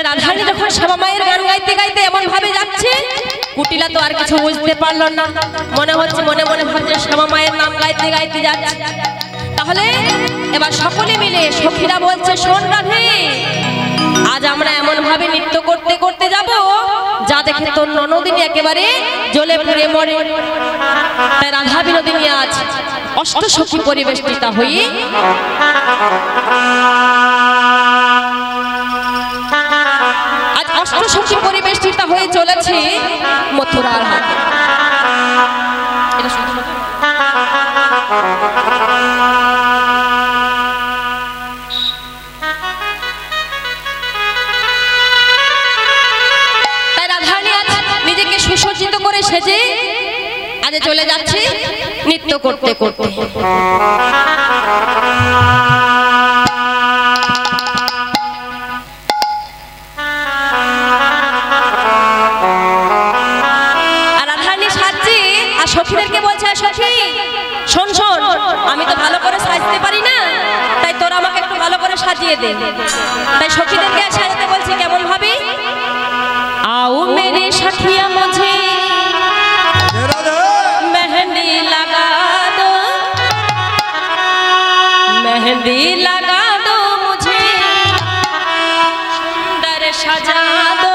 রাধারানী যখন শ্যামা মায়ের গান গাইতে গাইতে এমন ভাবে যাচ্ছে, কুটিলা তো আর কিছু বুঝতে পারল না। মনে হচ্ছে মনে মনে ভাবছে শ্যামা মায়ের নাম গাইতে গাইতে যাচ্ছে। তাহলে এবার সকলে মিলে সখীরা বলছে, শোন রাধে, আজ আমরা এমন ভাবে নৃত্য করতে করতে যাব যা দেখে তোর ননদিনী একেবারে জ্বলে পুড়ে মরে। তাই রাধা বিনোদিনী আজ অষ্টসখী পরিবেষ্টিতা হয়ে অষ্টসখী পরিবেষ্টিতা হয়ে চলেছে মথুরার হাটে। তাই রাধারানী আজ নিজেকে সুসজ্জিত করে সেজে আজ চলে যাচ্ছে নৃত্য করতে করতে। সখীদেরকে বলছে, সখী শোন শোন, আমি তো ভালো করে সাজতে পারি না, তাই তোরা আমাকে একটু ভালো করে সাজিয়ে দে। তাই সখীদেরকে সাজাতে বলছে কেমন ভাবে, আও মেরে সখিয়া মুঝে মেহেন্দি লাগা দো, মেহেন্দি লাগা দো মুঝে সুন্দর সাজা দো,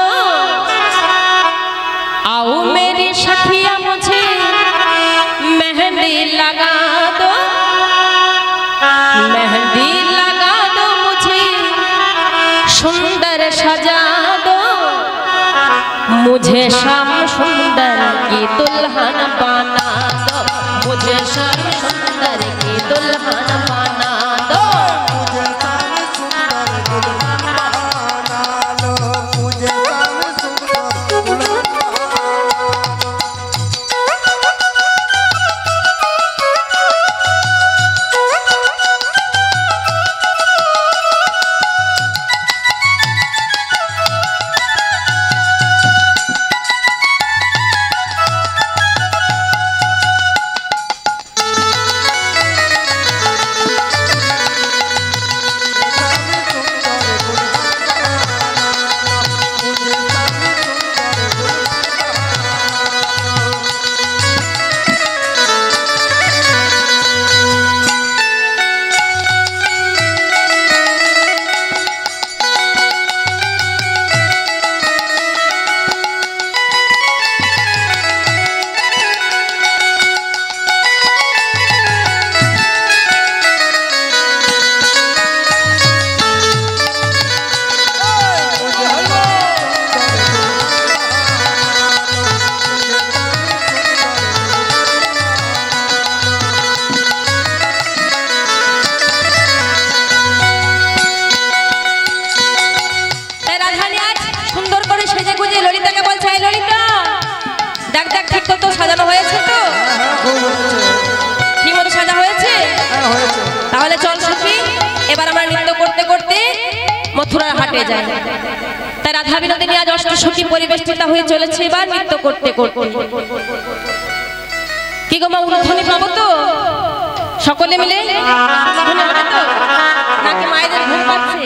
आओ मेरी सखिया मुझे मेहंदी लगा दो, मेहंदी लगा दो मुझे सुंदर सजा दो, मुझे श्याम सुंदर की दुल्हन बना दो, मुझे श्याम सुंदर की दुल्हन बना दो, मुझे श्याम सुंदर दुल्हन बना दो, मुझे श्याम सुंदर সাজানো হয়েছে তো? ঠিক মতো সাজা হয়েছে? তাহলে চল সখী, এবার আমরা নৃত্য করতে করতে মথুরার হাটে যাই। তাই রাধা বিনোদিনী আজ অষ্টসখী পরিবেষ্টিতা হয়ে চলেছে এবার নৃত্য করতে করতে। কি গো মা, উলুধ্বনি পাবো তো সকলে মিলে? উলুধ্বনি হবে তো নাকি মায়েদের ঘুম পাচ্ছে?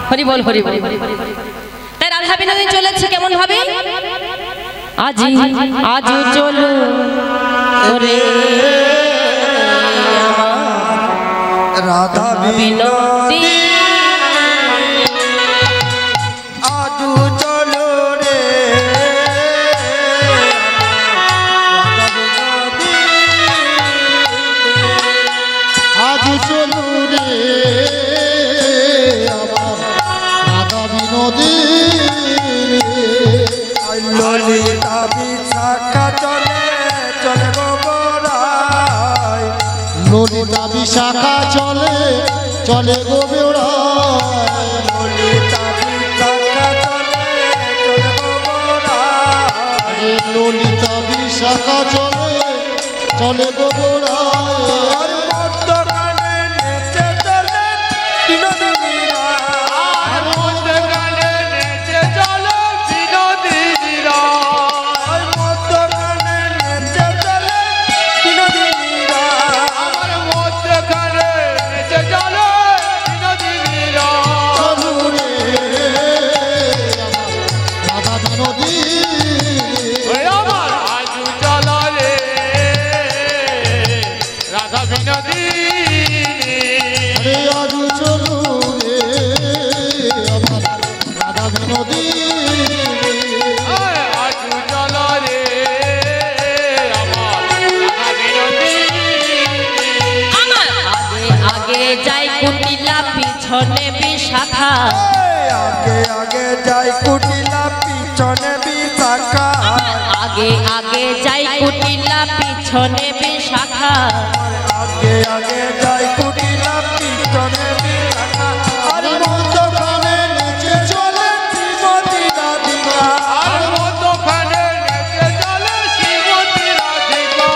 হরি বল হরি বল। তাই রাধা বিনোদিনী চলেছে কেমন ভাবে, আজি আজ চলো রে রাধা বিনোদিনী, আজ চলো রে আজ চলো রে আমার রাধা বিনোদিনী, ললিতা বিশাখা চলে চলে গোবরায়, ললিতা বিশাখা চলে চলে গোবরায়, ললিতা বিশাখা চলে চলে গোবরায়, ললিতা বিশাখা চলে চলে গোবরায়, মধ্যখানে নেচে চলে বিনোদিনীরা, মধ্যখানে নেচে চলে বিনোদিনীরা, মধ্যখানে নেচে চলে বিনোদিনীরা, মধ্যখানে নেচে চলে বিনোদিনীরা, চলো রে পিছনে বিশাখা আগে আগে যাই কুটিলা পিছনে বিশাখা আগে আগে যাই কুটিলা পিছনে বিশাখা আগে আগে যাই কুটিলা পিছনে বিশাখা আর মধ্যখানে নেচে চলে শ্রীমতী রাধিকা আর মধ্যখানে নেচে চলে শ্রীমতী রাধিকা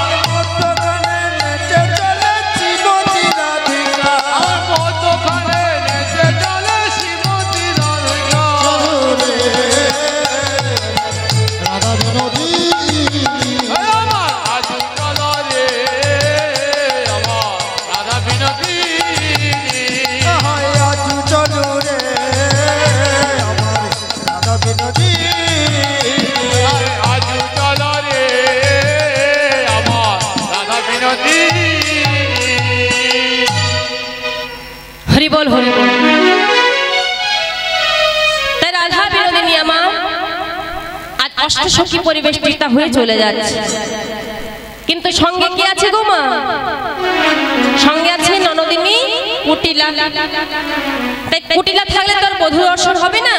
আর মধ্যখানে নেচে চলে শ্রীমতী রাধিকা আর মধ্যখানে নেচে চলে শ্রীমতী রাধিকা রাধা বিনোদী আমার আজ চলো রে আমার রাধা বিনোদী আজ চলো রে আমার রাধা বিনোদী আজ চলো রে আমার রাধা বিনোদী হরি বল হরি বল। তাই রাধা বিনোদিনী আমার আজ অষ্টসখী পরিবেষ্টিতা হয়ে চলে যাচ্ছে, কিন্তু সঙ্গে কি আছে গো মা? সঙ্গে আছে ননদিনী কুটিলা। তাই কুটিলা থাকলে তোর বধূ দর্শন হবে না,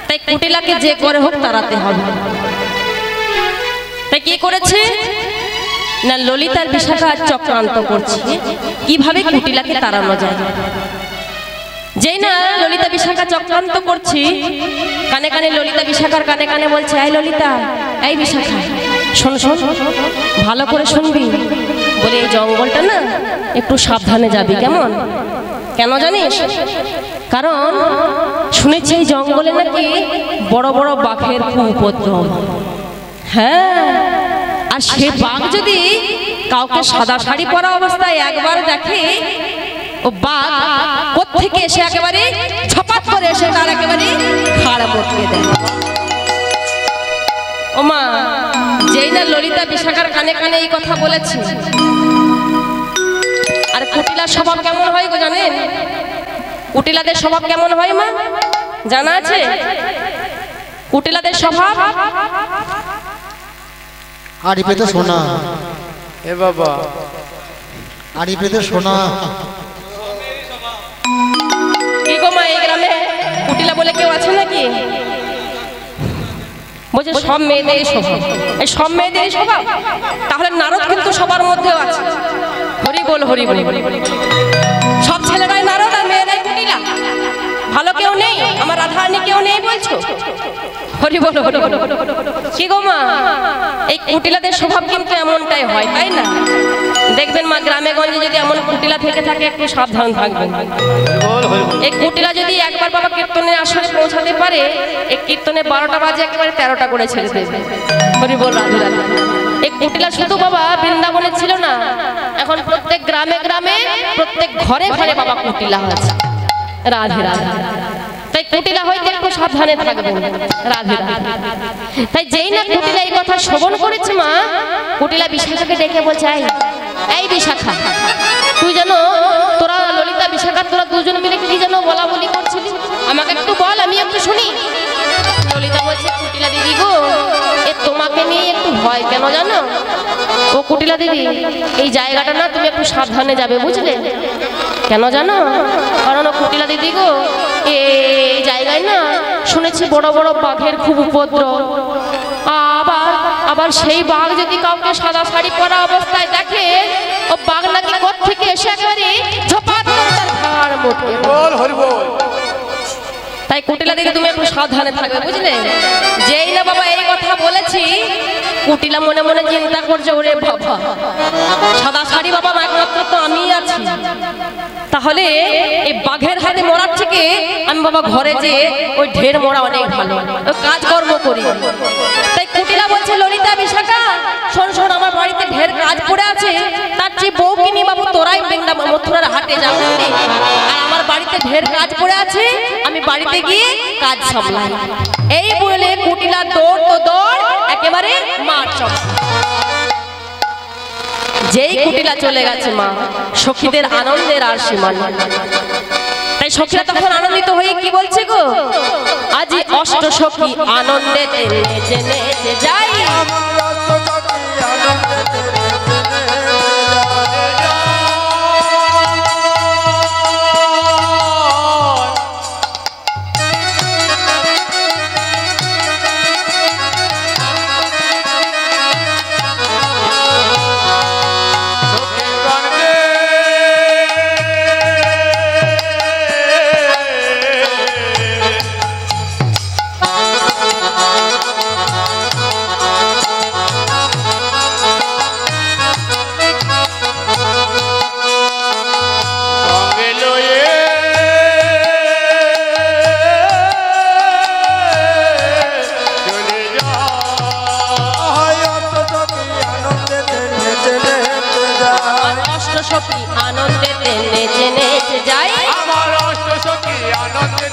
তাই কুটিলাকে যে করে হোক তাড়াতে হবে। তাই কি করেছে না, ললিতার বিশাখা চক্রান্ত করছে কিভাবে কুটিলাকে তাড়ানো যায়। যেই না ললিতা বিশাখা চক্রান্ত করছি, কানে কানে ললিতা বিশাখার কানে কানে বলছে, এই ললিতা, এই বিশাখা, শোন শোন, ভালো করে শুনবি। বলে এই জঙ্গলটা না একটু সাবধানে যাবি, কেমন? কেন জানিস? কারণ শুনেছি এই জঙ্গলে নাকি বড় বড় বাঘের খুব উপদ্রব। হ্যাঁ, আর সে বাঘ যদি কাউকে সাদা শাড়ি পরা অবস্থায় একবার দেখে, ও বাঘ কোত্থেকে এসে একেবারে ছপাত করে এসে তার একেবারে খাড়া মটকে দেয়। ও মা, যেই না ললিতা বিশাখার কানে কানে এই কথা বলেছে, আর কুটিলার স্বভাব কেমন হয় গো জানেন? কুটিলাদের স্বভাব কেমন হয় মা জানা আছে? কুটিলাদের স্বভাব আড়ি পেতে শোনা, এ বাবা আড়ি পেতে শোনা। কি গো মা, এই গ্রামে কুটিলা বলে কেউ আছে নাকি? বলছে সব মেয়েদেরই স্বভাব। এই সব মেয়েদেরই স্বভাব? তাহলে নারদ কিন্তু সবার মধ্যেও আছে। হরি বল হরি বল। সব ছেলেরাই নারদ আর মেয়েরাই কুটিলা? ভালো কেউ নেই? আমার রাধারানী কেউ নেই বলছো? হরি বল হরি বল। কি গো মা, এই কুটিলাদের স্বভাব কিন্তু এমনটাই হয়, তাই না? দেখবেন মা, গ্রামে গঞ্জে যদি এমন কুটিলা থেকে থাকে, একটু সাবধান থাকবেন। এই কুটিলা যদি একবার বাবা কীর্তনের আসরে পৌঁছাতে পারে, এই কীর্তনে 12টা বাজে একেবারে 13টা করে ছেড়ে দেবে। হরি বল রাধে রাধে। এই কুটিলা শুধু বাবা বৃন্দাবনে ছিল না, এখন প্রত্যেক গ্রামে গ্রামে, প্রত্যেক ঘরে ঘরে বাবা কুটিলা হয়েছে। রাধে রাধে। তাই কুটিলা হইতে একটু সাবধানে থাকবেন। রাধে রাধে। তাই যেই না কুটিলা এই কথা শ্রবণ করেছে মা, কুটিলা বিশাখাকে ডেকে বলছে, এই বিশাখা, তুই যেন তোরা ললিতা বিশাখা তোরা দুজন মিলে কি যেন বলা বলি করছিলি, আমাকে একটু বল, আমি একটু শুনি। ললিতা বলছে, কুটিলা দিদি গো, এ তোমাকে নিয়ে একটু ভয়, কেন জানো? ও কুটিলা দিদি, এই জায়গাটা না তুমি একটু সাবধানে যাবে, বুঝলে? কেন জানো? কারণ ও কুটিলা দিদি গো, এই জায়গায় না শুনেছি বড় বড় বাঘের খুব উপদ্রব। আবার আবার সেই বাঘ যদি কাউকে সাদা শাড়ি পরা অবস্থায় দেখে, ও বাঘ নাকি কোত্থেকে এসে একেবারে ঝপাত করে তার ঘাড় মটকে বল হরি বল। তাই কুটিলা দিদি তুমি একটু সাবধানে থাকবে, বুঝলে? যেই না বাবা এই কথা বলেছি, কুটিলা মনে মনে চিন্তা করছে, ওরে বাবা, সাদা শাড়ি বাবা একমাত্র তো আমিই আছি, তাহলে এই বাঘের হাতে মরার থেকে আমি বাবা ঘরে যে ওই ঢের মরা অনেক ভালো, ওই কাজকর্ম করি। তাই কুটিলা বলছে, ললিতা বিশাখা, শোন শোন, আমার বাড়িতে ঢের কাজ পড়ে আছে, তার চেয়ে বউ কিনি বাবু তোরাই বৃন্দাবন মথুরার হাটে যাও, আর আমার বাড়িতে ঢের কাজ পড়ে আছে, আমি বাড়িতে গিয়ে কাজ সামলাই। এই বলে কুটিলা দৌড় তো দৌড়, একেবারে মার চপ। যেই কুটিলা চলে গেছে মা, সখীদের আনন্দের আর সীমা নেই। তাই সখীরা তখন আনন্দিত হয়ে কি বলছে গো, আজি অষ্ট সখী আনন্দে নেচে নেচে যাই,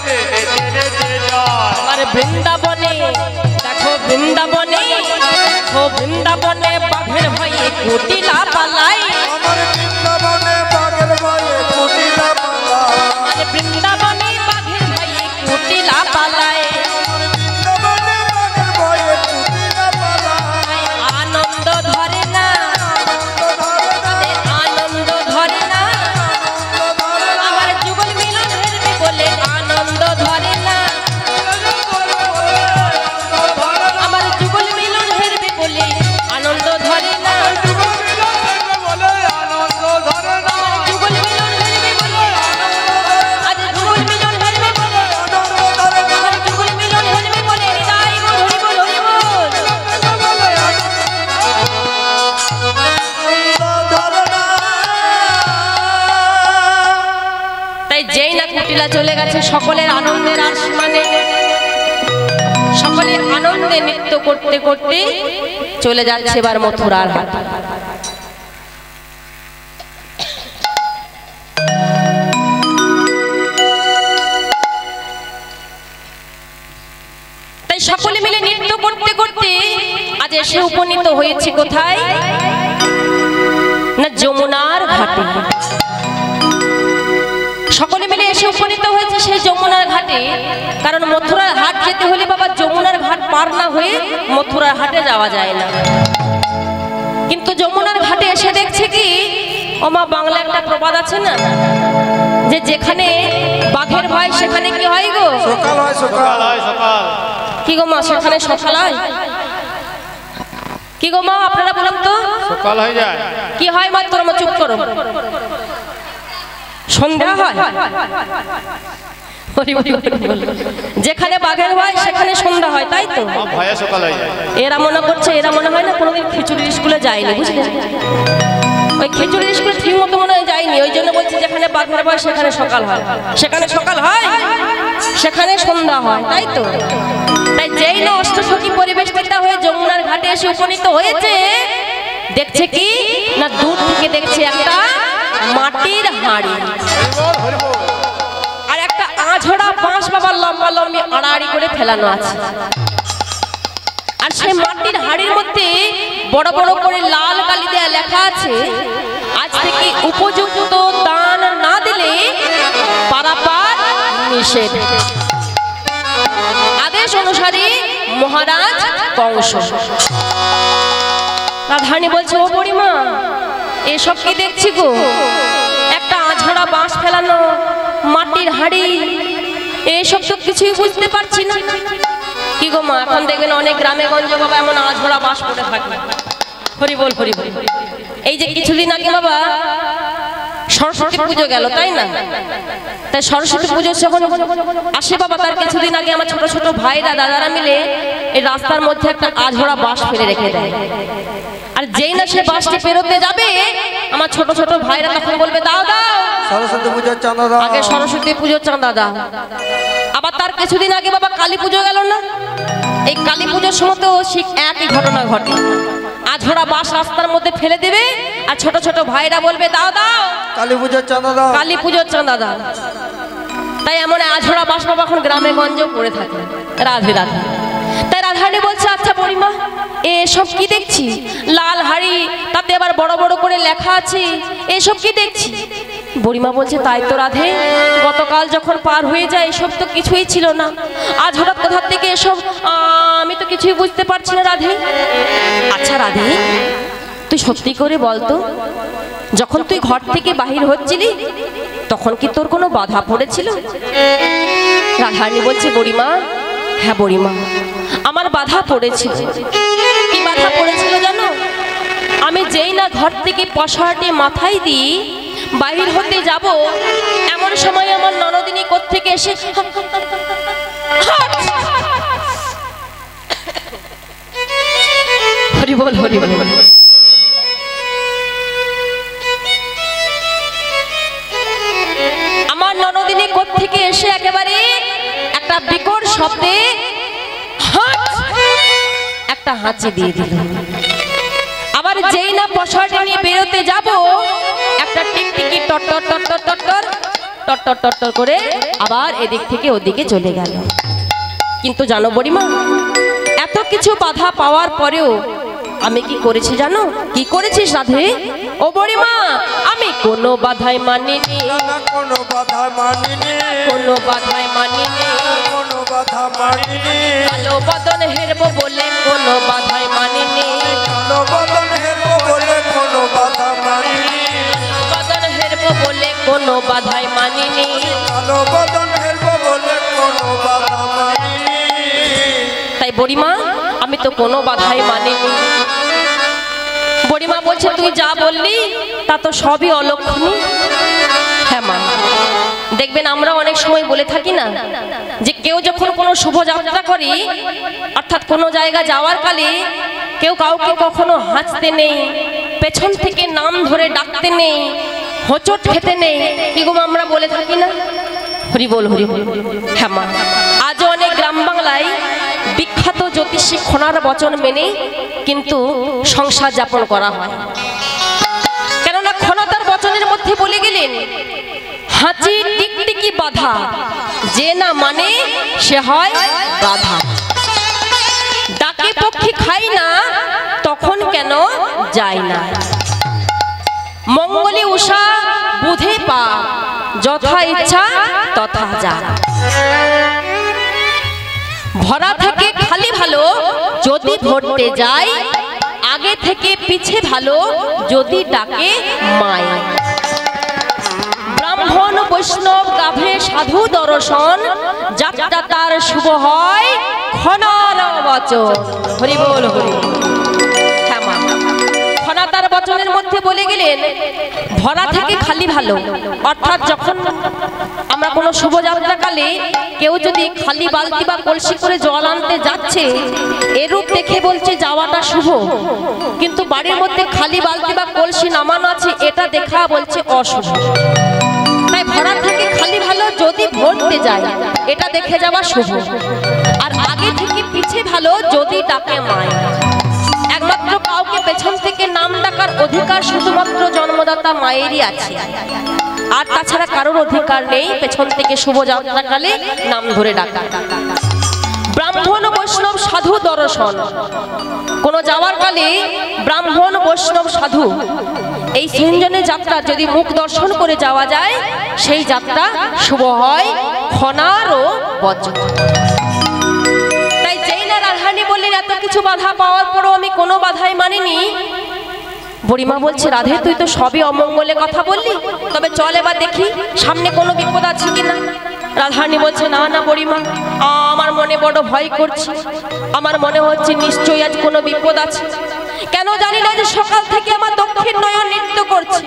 বৃন্দাবনেতে নেচে নেচে যায়। আমার বৃন্দাবনে দেখো বৃন্দাবনে ও বৃন্দাবনে বাঘের ভয়ে কুটিলা পালাই। আমার বৃন্দাবনে বাঘের ভয়ে কুটিলা পালায়। আমার বৃন্দাবনে বাঘের ভয়ে কুটিলা পালাই। আমার বৃন্দাবনে বাঘের ভয়ে কুটিলা পালায়। আনন্দ ধরে না তাদের আনন্দ ধরে না। আমার যুগল মিলন হেরবে বলে আনন্দ ধরে না। আমার যুগল মিলন হেরবে বলে আনন্দ ধরে না। বলে আনন্দ ধরে না। যুগল মিলন হেরবে বলে আজ যুগল মিলন হেরবে বলে আনন্দ ধরে না। আমার যুগল মিলন হেরবে বলে হৃদয় গো হরি বল হরি বল। বলে আনন্দ ধরে না। তাই যেই না কুটিলা চলে গেছে সকলের আনন্দের আর সীমা নেই। সকলে আনন্দে নৃত্য করতে করতে চলে যাচ্ছে এবার মথুরার হাট। তাই সকলে মিলে নৃত্য করতে করতে আজ এসে উপনীত হয়েছে কোথায় না যমুনার ঘাটে। সকলে মিলে এসে উপনীত হয়েছে সেই যমুনার ঘাটে। কারণ মথুরার হাট যেতে হলে বাবা যমুনার ঘাট পার না হয়ে মথুরার হাটে যাওয়া যায় না। কিন্তু যমুনার ঘাটে এসে দেখছে কি ওমা বাংলা একটা প্রবাদ আছে না যে যেখানে বাঘের ভয় সেখানে কি হয় গো সকাল হয় সকাল হয় সকাল। কি গো মা সেখানে সকাল হয় কি গো মা আপনারা বলুন তো সকাল হয়ে যায়। কি হয় মা তোর মা চুপ করো সন্ধ্যা হয়। হরি বল, হরি বল। যেখানে বাঘের ভয় সেখানে সন্ধ্যা হয় তাই তো। ভয়ে সকাল হয়ে যায়। এরা মনে করছে এরা মনে হয় না কোনোদিন খিচুড়ির স্কুলে যায়নি বুঝলে। ওই খিচুড়ির স্কুলে ঠিক মতো মনে হয় যায়নি ওই জন্য বলছে যেখানে বাঘের ভয় সেখানে সকাল হয়। সেখানে সকাল হয় সেখানে সন্ধ্যা হয় তাই তো। তাই যেই না অষ্টসখী পরিবেষ্টিত হয়ে যমুনার ঘাটে এসে উপনীত হয়েছে দেখছে কি না দূর থেকে দেখছে একটা মাটির হাঁড়ি আর একটা আঝড়া বাঁশ বাবার লম্বা লম্বি আড়াআড়ি করে ফেলানো আছে। আর সেই মাটির হাঁড়ির মধ্যে বড় বড় করে লাল কালি দেয়া লেখা আছে আজ থেকে উপযুক্ত দান না দিলে পারাপার নিষেধ। আদেশ অনুসারে মহারাজ কংস। রাধারানী বলছে ও বুড়িমা এসব কি দেখছি গো একটা আঝড়া বাঁশ ফেলানো মাটির হাঁড়ি এসব তো কিছুই বুঝতে পারছি না। কি গো মা এখন দেখবেন অনেক গ্রামে গঞ্জে বাবা এমন আঝড়া বাঁশ পড়ে থাকে। হরি বল হরি বল। এই যে কিছুদিন আগে বাবা সরস্বতী পুজো গেল তাই না। তাই সরস্বতী পুজো যখন আসে বাবা তার কিছুদিন আগে আমার ছোট ছোট ভাইরা দাদারা মিলে এই রাস্তার মধ্যে একটা আঝড়া বাঁশ ফেলে রেখে দেয়। আর যেই না সে বাঁশটি পেরোতে যাবে আমার ছোট ছোট ভাইরা তখন বলবে দাও দাও সরস্বতী পুজোর চাঁদা দাও। আগে সরস্বতী পুজোর চাঁদা দাও। আবার তার কিছুদিন আগে বাবা কালী পুজো গেল না। এই কালী পুজোর সময় তো ঠিক একই ঘটনা ঘটে। আঝড়া বাঁশ রাস্তার মধ্যে ফেলে দেবে আর ছোট ছোট ভাইরা বলবে দাও দাও কালী পুজোর চাঁদা দাও। কালী পুজোর চাঁদা দাও। তাই এমন আঝড়া বাঁশ বাবা এখন গ্রামে গঞ্জেও পড়ে থাকে। রাধে রাধে। তাই রাধারানী বলছে আচ্ছা বুড়িমা এসব কি দেখছি লাল হাড়ি তাতে আবার বড় বড় করে লেখা আছে এসব কি দেখছি। বুড়িমা বলছে তাই তো রাধে গতকাল যখন পার হয়ে যায় এসব তো কিছুই ছিল না। আজ হঠাৎ কোথা থেকে এসব আমি তো কিছুই বুঝতে পারছি না রাধে। আচ্ছা রাধে তুই সত্যি করে বলতো যখন তুই ঘর থেকে বাহির হচ্ছিলি তখন কি তোর কোনো বাধা পড়েছিল। রাধারানী বলছে বুড়িমা হ্যাঁ বুড়িমা আমার বাধা পড়েছিল। কি বাধা পড়েছিল জানো আমি যেই না ঘর থেকে পশাটি মাথায় দিই বাহির হতে যাব এমন সময় আমার ননদিনী কোত্থেকে এসে হরি বল হরি বল। আমার ননদিনী কোত্থেকে এসে একেবারে একটা বিকট শব্দে একটা হাঁচি দিয়ে দিল। আবার যেই না পশাটি নিয়ে বেরোতে যাব একটা টিকটিকি টট্টর টট্টর টট্টর টর টর টর টর করে আবার এদিক থেকে ওদিকে চলে গেল। কিন্তু জানো বুড়িমা, এত কিছু বাধা পাওয়ার পরেও আমি কি করেছি জানো? কি করেছিস রাধে? ও বুড়িমা, আমি কোনো বাধাই মানিনি, কোনো বাধা মানিনি, কোনো বাধাই মানিনি, কোনো বাধা মানিনি, কালো বদন হেরবো বলে কোনো বাধাই মানিনি, কালো বদন হেরবো বলে কোনো বাধা মানিনি, বদন হেরবো বলে কোনো বাধাই মানিনি। কালো বদন হেরবো বলে কোনো বাধা মানিনি। তাই বুড়িমা, আমি তো কোনো বাধাই মানিনি। বুড়িমা বলছে, তুই যা বললি তা তো সবই অলক্ষণী। হ্যাঁ মা, দেখবেন আমরা অনেক সময় বলে থাকি না, যে কেউ যখন কোনো শুভযাত্রা করি, অর্থাৎ কোনো জায়গা যাওয়ার কালে কেউ কাউকে কখনো হাসতে নেই, পেছন থেকে নাম ধরে ডাকতে নেই, হোঁচট খেতে নেই। কি গো আমরা বলে থাকি না? হরি বল, হরি বল। হ্যাঁ মা, আজও অনেক গ্রাম বাংলায় বিখ্যাত জ্যোতিষী খনার বচন মেনে কিন্তু সংসার যাপন করা হয়। কেননা খনা তার বচনের মধ্যে বলে গেলেন, হাঁচি টিকটিকি বাধা, যে না মানে সে হয় গাধা। ডাকে পক্ষী খাই না, তখন কেন যায় না। মঙ্গলে উষা বুধে পা, যথা ইচ্ছা তথা যা। ভরা থেকে খালি ভালো যদি ভরতে যায়, আগে থেকে পিছে ভালো যদি ডাকে মায়। ব্রাহ্মণ বৈষ্ণব গাভে সাধু দর্শন, যাত্রা তার শুভ হয় খনার বচন। হরি বল, হরি। হ্যাঁ মা, খনা তার বচনের মধ্যে বলে গেলেন, ভরা থেকে খালি ভালো, অর্থাৎ যখন আমরা কোনো শুভযাত্রা কালে কেউ যদি খালি বালতি বা কলসি করে জল আনতে যাচ্ছে, এরূপ দেখে বলছে যাওয়াটা শুভ, কিন্তু বাড়ির মধ্যে খালি বালতি বা কলসি নামানো আছে, এটা দেখা বলছে অশুভ। তাই ভরা থেকে খালি ভালো যদি ভরতে যায়, এটা দেখে যাওয়া শুভ। আর আগে থেকে পিছে ভালো যদি ডাকে মায়। একমাত্র কাউকে পেছন থেকে নাম ডাকার অধিকার শুধুমাত্র জন্মদাতা মায়েরই আছে, আর তাছাড়া কারোর অধিকার নেই পেছন থেকে শুভযাত্রাকালে নাম ধরে ডাকা। ব্রাহ্মণ বৈষ্ণব সাধু দর্শন, কোন যাওয়ার কালে ব্রাহ্মণ বৈষ্ণব সাধু এই তিনজনের যাত্রা যদি মুখ দর্শন করে যাওয়া যায়, সেই যাত্রা শুভ হয় খনার ও বচন। তাই যেই না রাধারানী বললেন, এত কিছু বাধা পাওয়ার পরও আমি কোনো বাধাই মানিনি। বুড়িমা বলছে, রাধে তুই তো সবই অমঙ্গলে কথা বললি, তবে চল এবার দেখি সামনে কোনো বিপদ আছে কিনা। রাধারানী বলছে, না না বুড়িমা, আমার মনে বড় ভয় করছে, আমার মনে হচ্ছে নিশ্চয়ই আজ কোনো বিপদ আছে। কেন জানি না, যে সকাল থেকে আমার দক্ষিণ নয়ন নৃত্য করছে।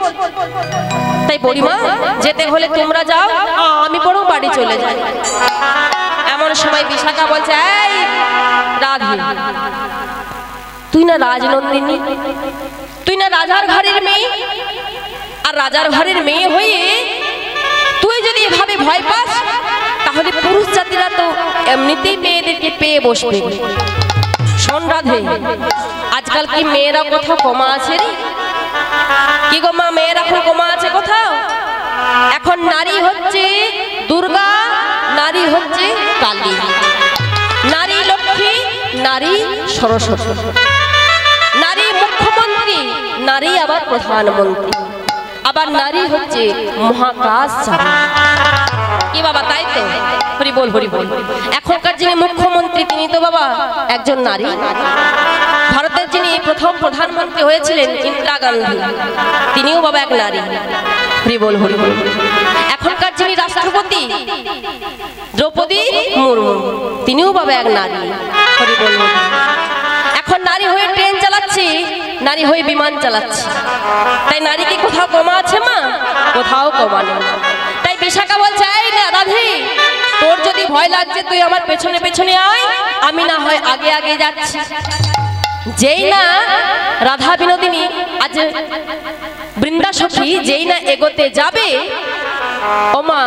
তাই বুড়িমা, যেতে হলে তোমরা যাও, আমি বরং বাড়ি চলে যাই। এমন সময় বিশাখা বলছে, এই রাধে, তুই না রাজনন্দিনী, তুই না রাজার ঘরের মেয়ে, আর রাজার ঘরের মেয়ে হয়ে তুই যদি এভাবে ভয় পাস, তাহলে পুরুষ জাতিরা তো এমনিতেই মেয়েদেরকে পেয়ে বসবে। শোন রাধে, আজকাল কি মেয়েরা কোথাও কমা আছে রে? কি গো মা, মেয়েরা এখন কমা আছে কোথাও? এখন নারী হচ্ছে দুর্গা, নারী হচ্ছে কালী, নারী লক্ষ্মী, নারী সরস্বতী, নারী মুখ্যমন্ত্রী, নারী আবার প্রধানমন্ত্রী, আবার নারী হচ্ছে মহাকাশ চারী। কি বাবা, তাই তো? হরি বল, হরি বল। এখনকার যিনি মুখ্যমন্ত্রী, তিনি তো বাবা একজন নারী। ভারতের যিনি প্রথম প্রধানমন্ত্রী হয়েছিলেন, ইন্দিরা গান্ধী, তিনিও বাবা এক নারী। হরি বল, হরি বল। এখনকার যিনি রাষ্ট্রপতি, দ্রৌপদী মুর্মু, তিনিও বাবা এক নারী। হরি বল। এখন নারী হয়ে ট্রেন চালাচ্ছি, নারী হয়ে বিমান চালাচ্ছি। তাই নারী কি কোথাও কমা আছে মা? কোথাও কমা নেই। তাই বিশাখা বলছে, এই না রাধে, তোর যদি ভয় লাগছে তুই আমার পেছনে পেছনে আয়, আমি না হয় আগে আগে যাচ্ছি। যেই না রাধা বিনোদিনী আজ বৃন্দাসখী যেই না এগোতে যাবে, ওমা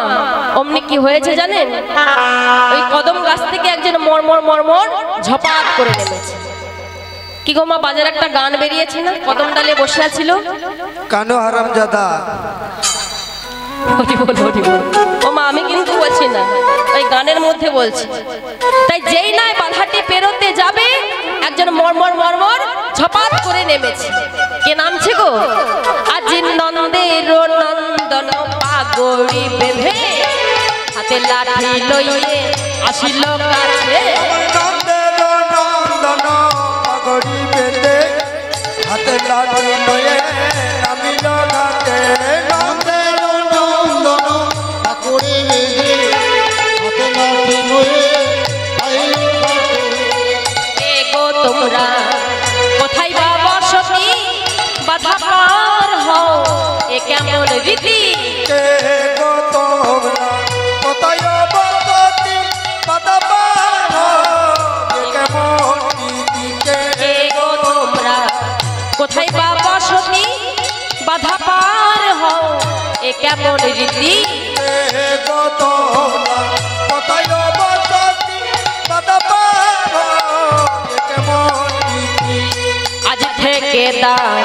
অমনি কি হয়েছে জানেন? ওই কদম গাছ থেকে একজন মরমর মরমর ঝপাত করে নেমেছে। কি গো মা, বাজারে একটা গান বেরিয়েছে না, কদম ডালে বসে আছিল, কানো হারামজাদা হরি বল হরি বল। ও মা আমি কিন্তু বলছি না, ওই গানের মধ্যে বলছি। তাই যেই নাই বাধাটি পেরোতে যাবে একজন মরমর মরমর ঝপাত করে নেমেছে। কে নামছে গো? আজ নন্দের নন্দন পাগড়ি বেঁধে হাতে লাঠি লইয়ে আসিল কাছে। নন্দের নন্দন পাগড়ি বেঁধে হাতে লাঠি লয়ে নামিল ঘাটে। নন্দের নন্দন পাগড়ি বেঁধে হাতে লাঠি লয়ে আইল ঘাটে। এ গো তোমরা কোথায় বা বসতি বাধা পার হও এ কেমন রীতি। কে গো তোমরা কোথায় বসতি বাধা পার হও এ কেমন রীতি। এ গো তোমরা কোথায় বা বসতি বাধা পার হও এ কেমন রীতি। কে গো তোমরা কোথায় বসতি বাধা পার হও এ কেমন রীতি। আজ থেকে দান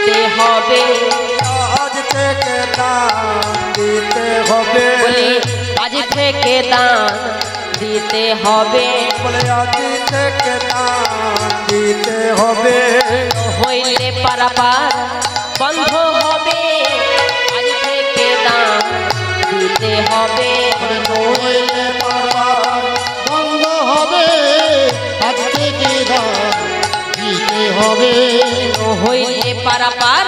দিতে হবে আজ থেকে দান দিতে হবে। বলে আজ থেকে দান দিতে হবে। বলে আজ থেকে দান দিতে হবে। হইলে পারাপার বন্ধ হবে। আজ থেকে দান দিতে হবে। হইলে পারাপার বন্ধ হবে, আজ থেকে দান দিতে হবে। হইলে পারাপার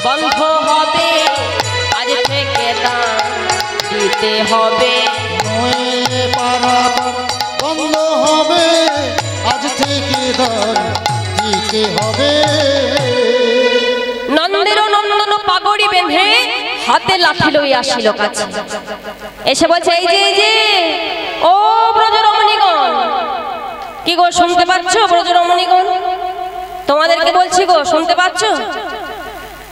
বন্ধ হবে। আজ থেকে দান দিতে হবে। হইলে পারাপার বন্ধ হবে, আজ থেকে দান দিতে হবে। নন্দের নন্দন পাগড়ি বেঁধে হাতে লাঠি লইয়া আসিল কাছে। এসে বলছে এই যে এই যে ও ব্রজরমণীগণ। কি গো শুনতে পাচ্ছ ব্রজরমণীগণ? তোমাদেরকে বলছি গো শুনতে পাচ্ছ?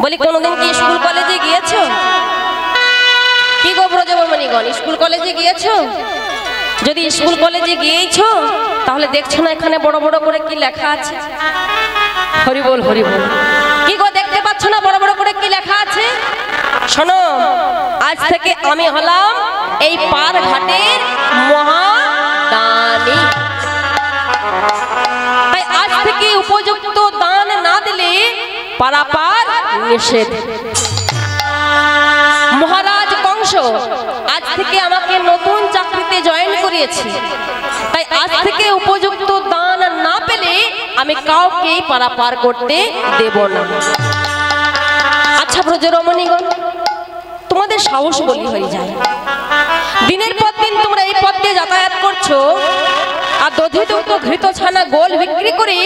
বলি কোনোদিন কি স্কুল কলেজে গিয়েছো? কি গো ব্রজরমণীগণ স্কুল কলেজে গিয়েছো? যদি স্কুল কলেজে গিয়েছো তাহলে দেখছো না এখানে বড় বড় করে কি লেখা আছে? হরি বল হরি বল। কি গো দেখতে পাচ্ছ না বড় বড় করে কি লেখা আছে? শোনো, আজ থেকে আমি হলাম এই পার ঘাটের মহাদানী। তাই আজ থেকে উপযুক্ত দান না দিলে পারাপার নিষেধ। মহারাজ কংস আজ থেকে আমাকে নতুন চাকরিতে জয়েন করিয়েছে। তাই আজ থেকে উপযুক্ত দান না পেলে আমি কাউকেই পারাপার করতে দেব না। আচ্ছা ব্রজরমণীগণ, তোমাদের সাহস বলি হয়ে যায়। দিনের পর দিন তোমরা এই পথ দিয়ে যাতায়াত করছো আর দধিযুক্ত ঘৃত ছানা গোল বিক্রি করে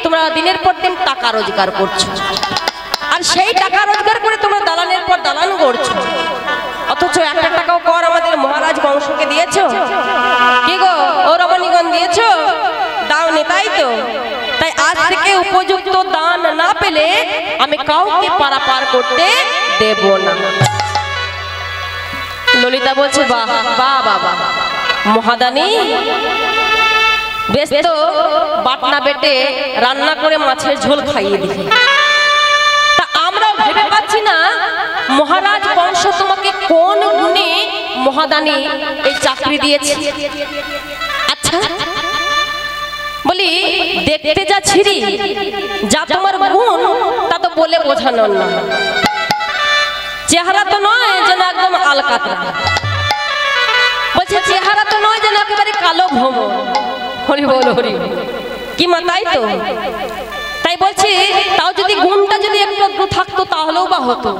তোমরা দিনের পর দিন টাকা রোজগার করছো। আর সেই টাকা রোজগার করে তোমরা দালানের পর দালান করছো, অথচ একটা টাকাও কর আমাদের মহারাজ বংশকে দিয়েছো? কি গো ও রমণীগণ দিয়েছো? দাওনি, তাই তো? তাই আজ থেকে উপযুক্ত দান না পেলে আমি কাউকে পারাপার করতে দেব না। ললিতা বলছে বাহ বাহ বাবা মহাদানী, বেশ তো বাটনা বেটে রান্না করে মাছের ঝোল খাইয়ে দিবে। তা আমরাও ভেবে পাচ্ছি না মহারাজ বংশ তোমাকে কোন গুণে মহাদানী এই চাকরি দিয়েছে। আচ্ছা বলি দেখতে যা ছিরি, যা তোমার গুণ তা তো বলে বোঝানোর না। চেহারা তো নয় যেন একদম আলকাতরা, বলছে চেহারা তো নয় যেন একেবারে কালো ভ্রম। হরি বল হরি বল। কি মা তাই তো? তাই বলছি তাও যদি গুণটা যদি একটু থাকতো তাহলেও বা হতো।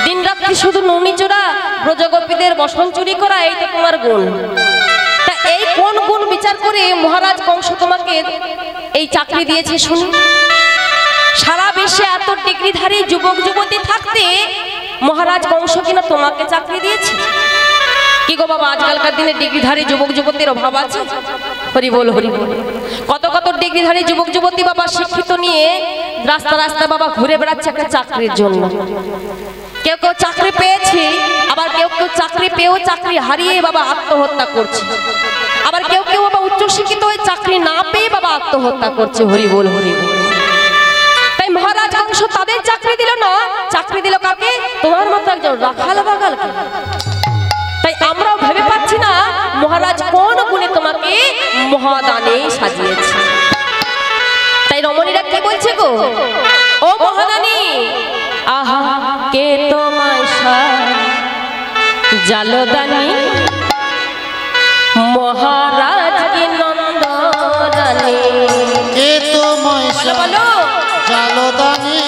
দিন রাত্রি শুধু নুনি চোরা ব্রজগোপীদের বসন চুরি করা, এই তো তোমার গুণ। তা এই কোন গুণ বিচার করে মহারাজ কংস তোমাকে এই চাকরি দিয়েছে শুনি? সারা বিশ্বে এত ডিগ্রিধারী যুবক যুবতী থাকতে মহারাজ কংস কিনা তোমাকে চাকরি দিয়েছে? কি গো বাবা আজকালকার দিনে ডিগ্রিধারী যুবক যুবতীর অভাব আছে? হরি বল হরি বল। কত কত ডিগ্রিধারী যুবক যুবতী বাবা শিক্ষিত নিয়ে রাস্তা রাস্তা বাবা ঘুরে বেড়াচ্ছে একটা চাকরির জন্য। কেউ কেউ চাকরি পেয়েছে, আবার কেউ কেউ চাকরি পেয়েও চাকরি হারিয়ে বাবা আত্মহত্যা করছে। আবার কেউ কেউ বাবা উচ্চশিক্ষিত হয়ে চাকরি না পেয়ে বাবা আত্মহত্যা করছে। হরি বল হরি বল। তাই মহারাজ মহারাজ কংস তাদের চাকরি দিল না, চাকরি দিল কাকে? তোমার মতো একজন রাখাল বাগালকে। তাই আমরাও ভেবে পাচ্ছি না মহারাজ কোন গুণে তোমাকে মহাদানে সাজিয়েছে। তাই রমণীরা কি বলছে গো, ও মহাদানী, আহা কে তোমায় জালদানি, মহারাজ কি নন্দরানী। কে তোমায় বলো জালদানি,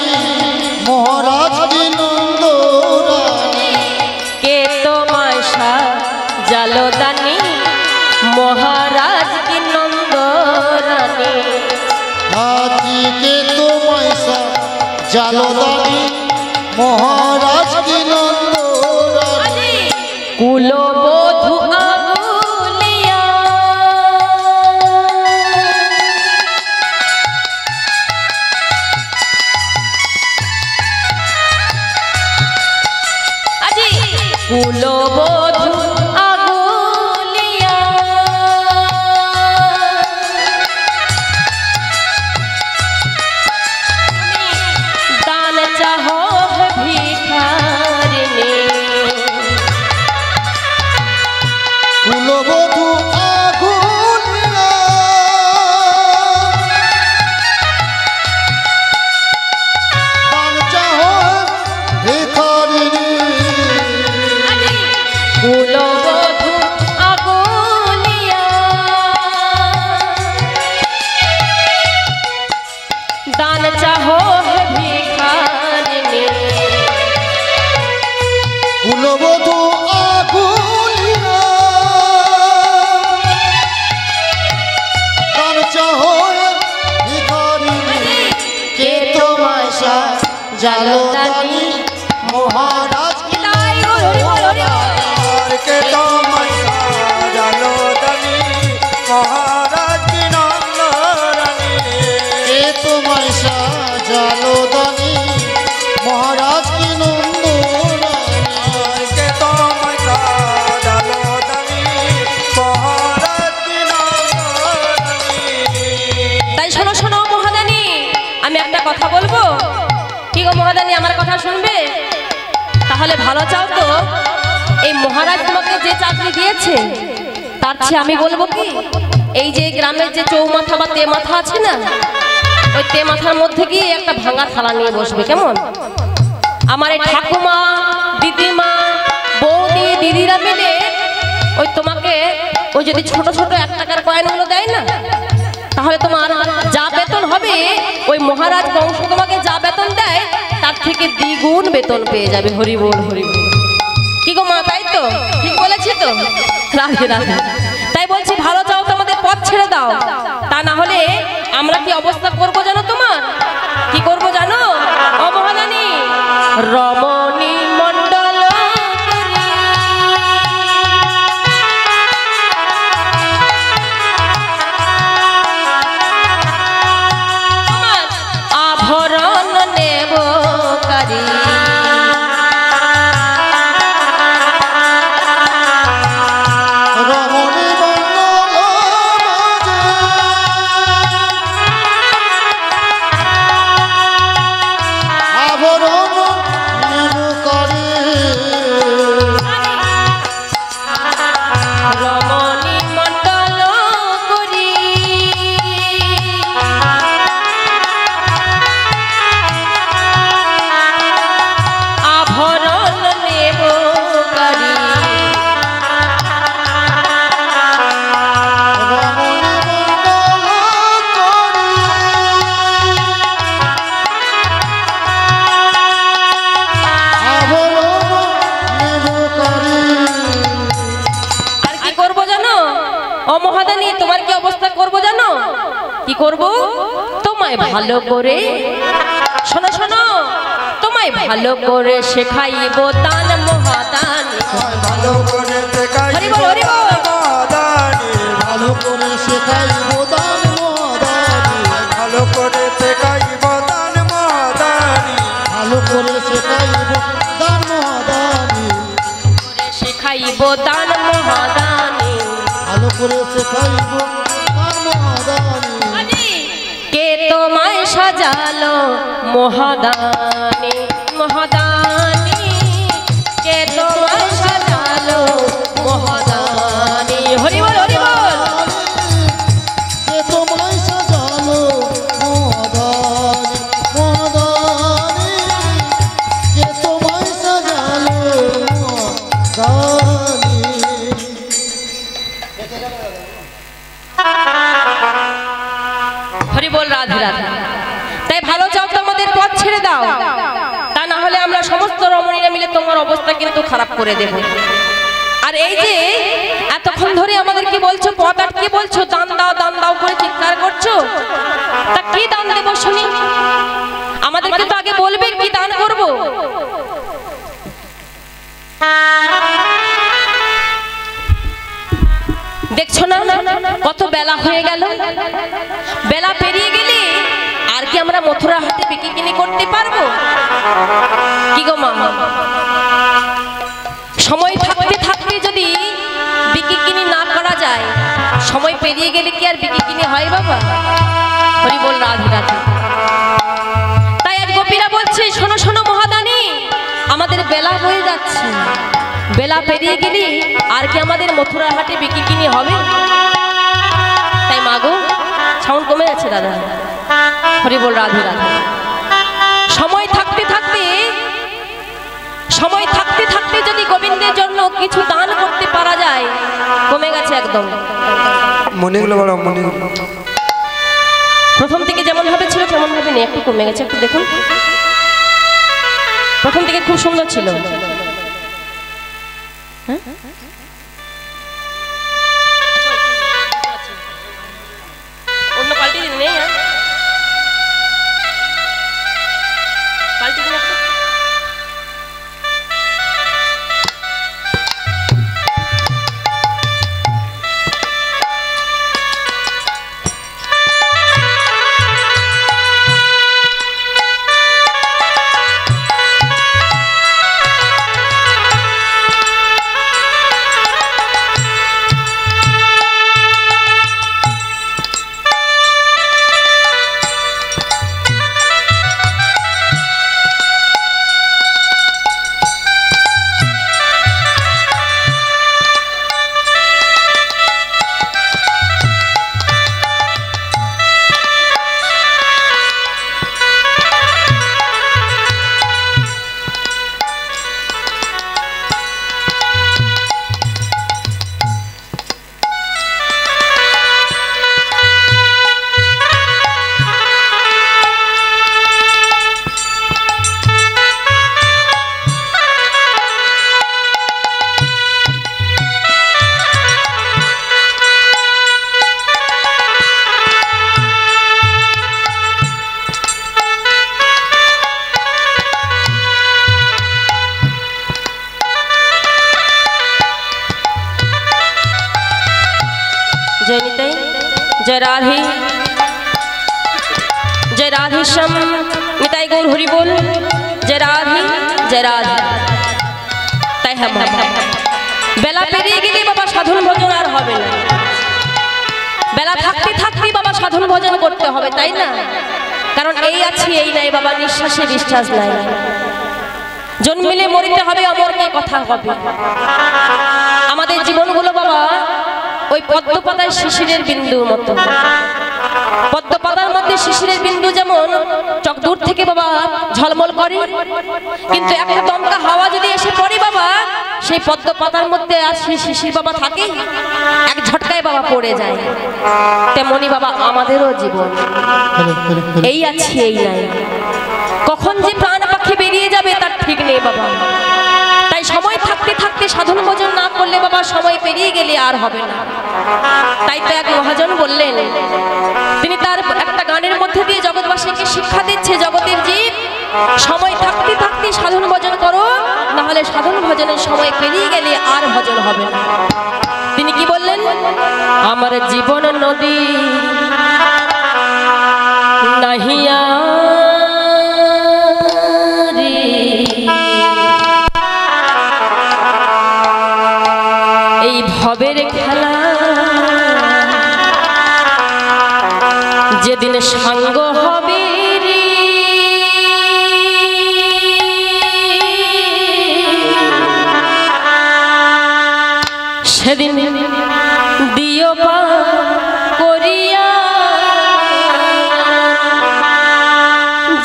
মহারাজ কি নন্দরানী। কে তোমায় জালদানি, মহারাজ কি নন্দরানী। আজি কে তোমায় জালদানি, মহারাজ কি নন্দরানী। কুলবধূ আগুলিয়া, আজি কুলবধূ আগুলিয়া, দান চাহো ভিখারিণী। কুলবধূ আগুলিয়া, দান চাহো ভিখারিণী। কুলবধূ আগুলিয়া, দান চাহো ভিখারিণী। কুলবধূ আগুলিয়া, দান চাহো ভিখারিণী। কে তোমায় জালদানি, মহারাজ কি আর কে তোমায় জালদানি, মহারাজ কি নন্দরানী। কে তোমায় জালদানি, মহারাজ কি নন্দরানী। আর কে তোমায় জালদানি, মহারাজ কি নন্দরানী। তাই শোনো শোনো মহাদানী, আমি একটা কথা বলবো। কি গো মহাদানী, আমার কথা শুনবে? তাহলে ভালো চাও তো, এই মহারাজ তোমাকে যে চাকরি দিয়েছে তার চেয়ে আমি বলবো কি, এই যে গ্রামের যে চৌমাথা বা তেমাথা আছে না, ওই তেমাথার মধ্যে গিয়ে একটা ভাঙা থালা নিয়ে বসবে, কেমন? আমার এই ঠাকুমা, দিদিমা, বৌদি, দিদিরা মিলে ওই তোমাকে ওই যদি ছোট ছোট 1 টাকার কয়েনগুলো দেয় না, তাহলে তোমার যা বেতন হবে, ওই মহারাজ বংশ তোমাকে যা বেতন দেয় তার থেকে দ্বিগুণ বেতন পেয়ে যাবে। হরি বল হরি বল। কি গো মা, তাই তো? ঠিক বলেছি তো? রাধে রাধে। তাই বলছি ভালো চাও তো আমাদের পথ ছেড়ে দাও, তা না হলে আমরা কি অবস্থা করবো জানো? তোমার কি করবো জানো ও মহারানী? রমণী মণ্ডল আভরণ নেব কারি, রমণী মণ্ডল মাঝে, আভরণ নেব কারি। রমণী মণ্ডল করি, আভরণ নেব কারি। রমণী মণ্ডল করি, আভরণ নেব কারি। আর কি করবো জানো ও মহাদানী? তোমার কি অবস্থা করবো জানো? কি করব? তোমায় ভালো করে, শোনো শোনো, তোমায় ভালো করে শেখাইব দান মহাদানী। ভালো করে হরি বল হরি বল। মহাদানী, ভালো করে শেখাইব দান মহাদানী। ভালো করে শেখাইব দান মহাদানী। ভালো করে শেখাইব দান মহাদানী। শেখাইব দান মহাদানী। ভালো করে শেখাইব দান মহাদানী। কে তোমায় সাজা সাজালো মহাদানী মহাদানী কে তোমায় সাজালো মহাদানী হরি বল হরি বল কে তোমায় সাজালো মহাদানী মহাদানী কে তোমায় সাজালো মহাদানী হরি বল রাধে রাধে তাই ভালো চাও তো আমাদের পথ ছেড়ে দাও তা না হলে আমরা সমস্ত রমণীরা মিলে তোমার অবস্থা কিন্তু খারাপ করে দেব আর এই যে এতক্ষণ ধরে আমাদের কি বলছো পথ আটকে বলছো দান দাও করে চিৎকার করছো তা কি দান দেব শুনি আমাদেরকে তো আগে বলবে কি দান করব দেখছো না কত বেলা হয়ে গেল বেলা পেরিয়ে গেলে আর কি আমরা মথুরা হাটে বিক্রি কিনি করতে পারবো কি গো মা সময় থাকতে থাকতে যদি বিক্রি কিনি না করা যায় সময় পেরিয়ে গেলে কি আর বিক্রি কিনি হয় বাবা হরি বল রাধে রাধে তাই আজ গোপীরা বলছে শোনো শোনো মহাদানী আমাদের বেলা হয়ে যাচ্ছে বেলা পেরিয়ে গেলে আর কি আমাদের মথুরা হাটে বিক্রি কিনি হবে তাই মাগো সাউন্ড কমে যাচ্ছে দাদা হরি বল রাধে রাধে সময় থাকতে থাকতে যদি গোবিন্দের জন্য কিছু দান করতে পারা যায় কমে গেছে একদম মনিগুলো বড় মনিগুলো প্রথম থেকে যেমন ভাবে ছিল তেমন ভাবে নেই একটু কমে গেছে একটু দেখুন প্রথম থেকে খুব সুন্দর ছিল অন্য পাল্টি দিন নেই পাল্টি দিন একটু जय निताई जय राधे जय राधे श्याम निताई गौर हरि बोल जय राधे তাই হ্যাঁ বেলা পেরিয়ে গেলে বাবা সাধন ভজন আর হবে না বেলা থাকতে থাকতে বাবা সাধন ভজন করতে হবে তাই না কারণ এই আছে এই নাই বাবা নিঃশ্বাসে বিশ্বাস নাই জন্মিলে মরিতে হবে অমরকে কথা হবে আমাদের জীবনগুলো বাবা ওই পদ্মপাতায় শিশিরের বিন্দুর মতো পদ্মপাতার মধ্যে শিশিরের বিন্দু যেমন চক দূর থেকে বাবা ঝলমল করে কিন্তু একটা দমকা হাওয়া যদি এসে পড়ে বাবা সেই পদ্মপাতার মধ্যে আর সেই শিশির বাবা থাকে এক ঝটকায় বাবা পড়ে যায় তেমনি বাবা আমাদেরও জীবন এই আছে এই নাই কখন যে প্রাণ পাখি বেরিয়ে যাবে তার ঠিক নেই বাবা তাই সময় থাকতে থাকতে সাধন ভজন না করলে বাবা সময় পেরিয়ে গেলে আর হবে না তাই তো এক মহাজন বললেন তিনি তার একটা গানের মধ্যে দিয়ে জগৎবাসীকে শিক্ষা দিচ্ছে জগতের জীব সময় থাকতে থাকতে সাধন ভজন করো না হলে সাধন ভজনের সময় পেরিয়ে গেলে আর ভজন হবে না তিনি কি বললেন আমার জীবন নদী নাহিয়া এই ভবের খেলা যেদিন সাঙ্গ হবে রে দিও পার করিয়া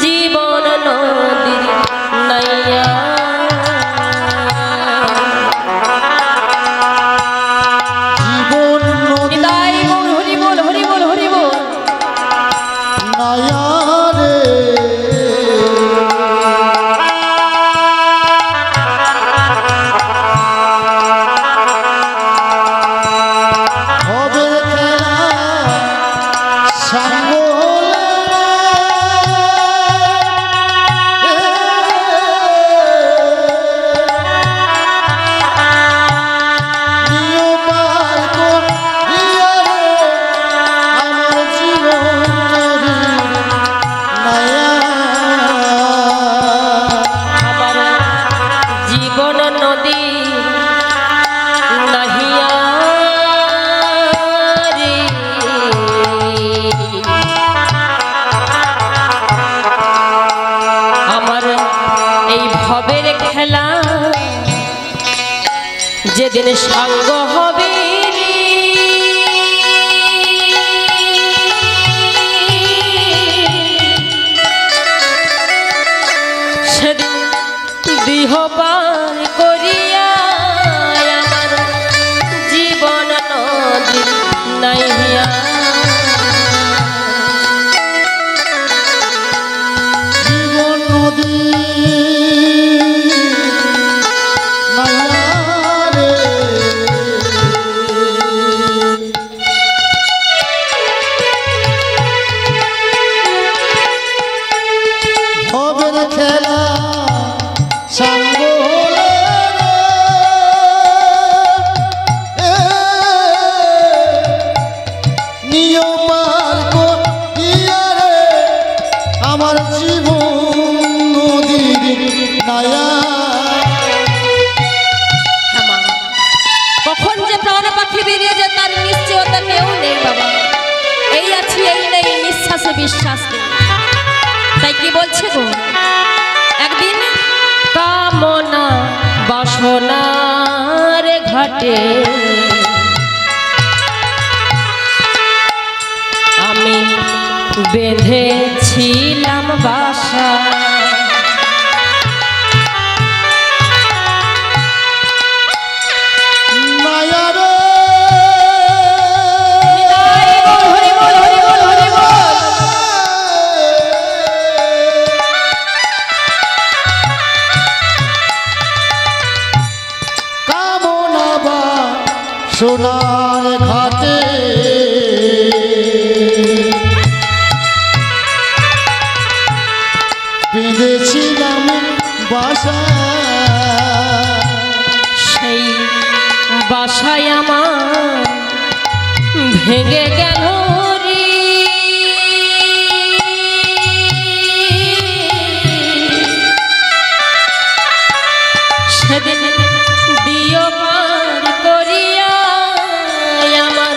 জীবন নদীর নাইয়া। জীবন নদী নিতাই গৌর হরি বল হরি বল হরি বল। নায়া রে হবে খেলা সাঙ্গ যেদিন সাঙ্গ হবে সেদিন দিহ পার করিয়া আমার জীবন নদীর নাইয়া। জীবন নদী খেলা সাঙ্গ আমার জীবন নদীর নায়া। কখন যে প্রাণ পাখি বেরিয়ে যায় তার নিশ্চয়তা কেউ নেই বাবা। এই আছি এই নেই নিঃশ্বাসে বিশ্বাস নেই। তাই কি বলছে গো, একদিন কামনা বাসনার ঘাটে আমি বেঁধেছিলাম বাসা। সোনার ঘাটে বেঁধেছিলাম বাসা। সেই বাসায় আমার ভেঙে গেল রে। সেদিন দিও পার করিয়া আমার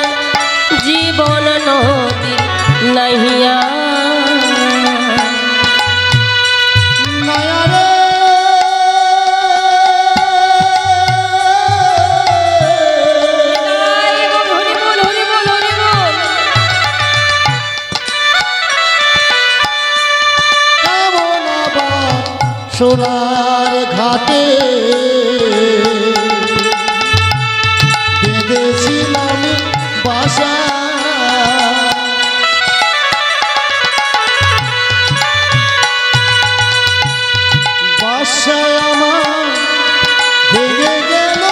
জীবন নদীর নাইয়া। সোনার ঘাটে বেঁধেছিলাম বাসা। বাসায় আমার ভেঙে গেল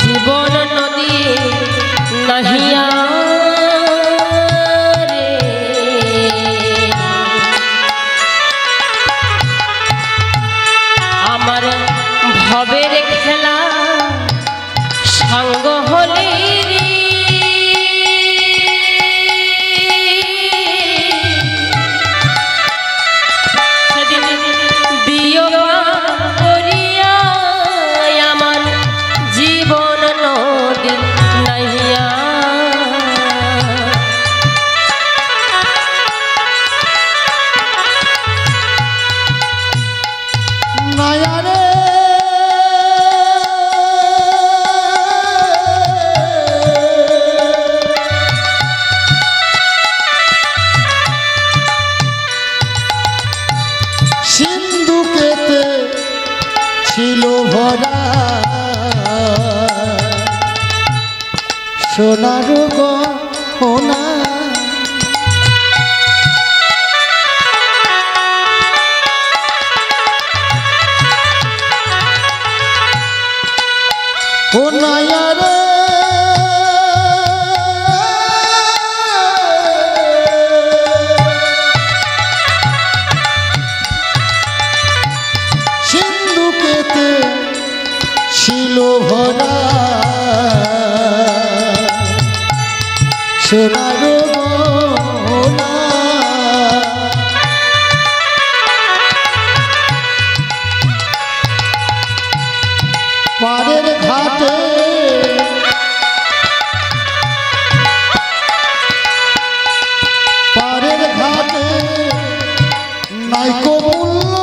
জীবন নদী নাহিয়া। সোনার গহনা ও নায়া রে সিন্ধুকেতে ছিল ভরা সোনার গহনা পাড়ের ঘাটে পাড়ের ঘাটে নাইকো মূল্য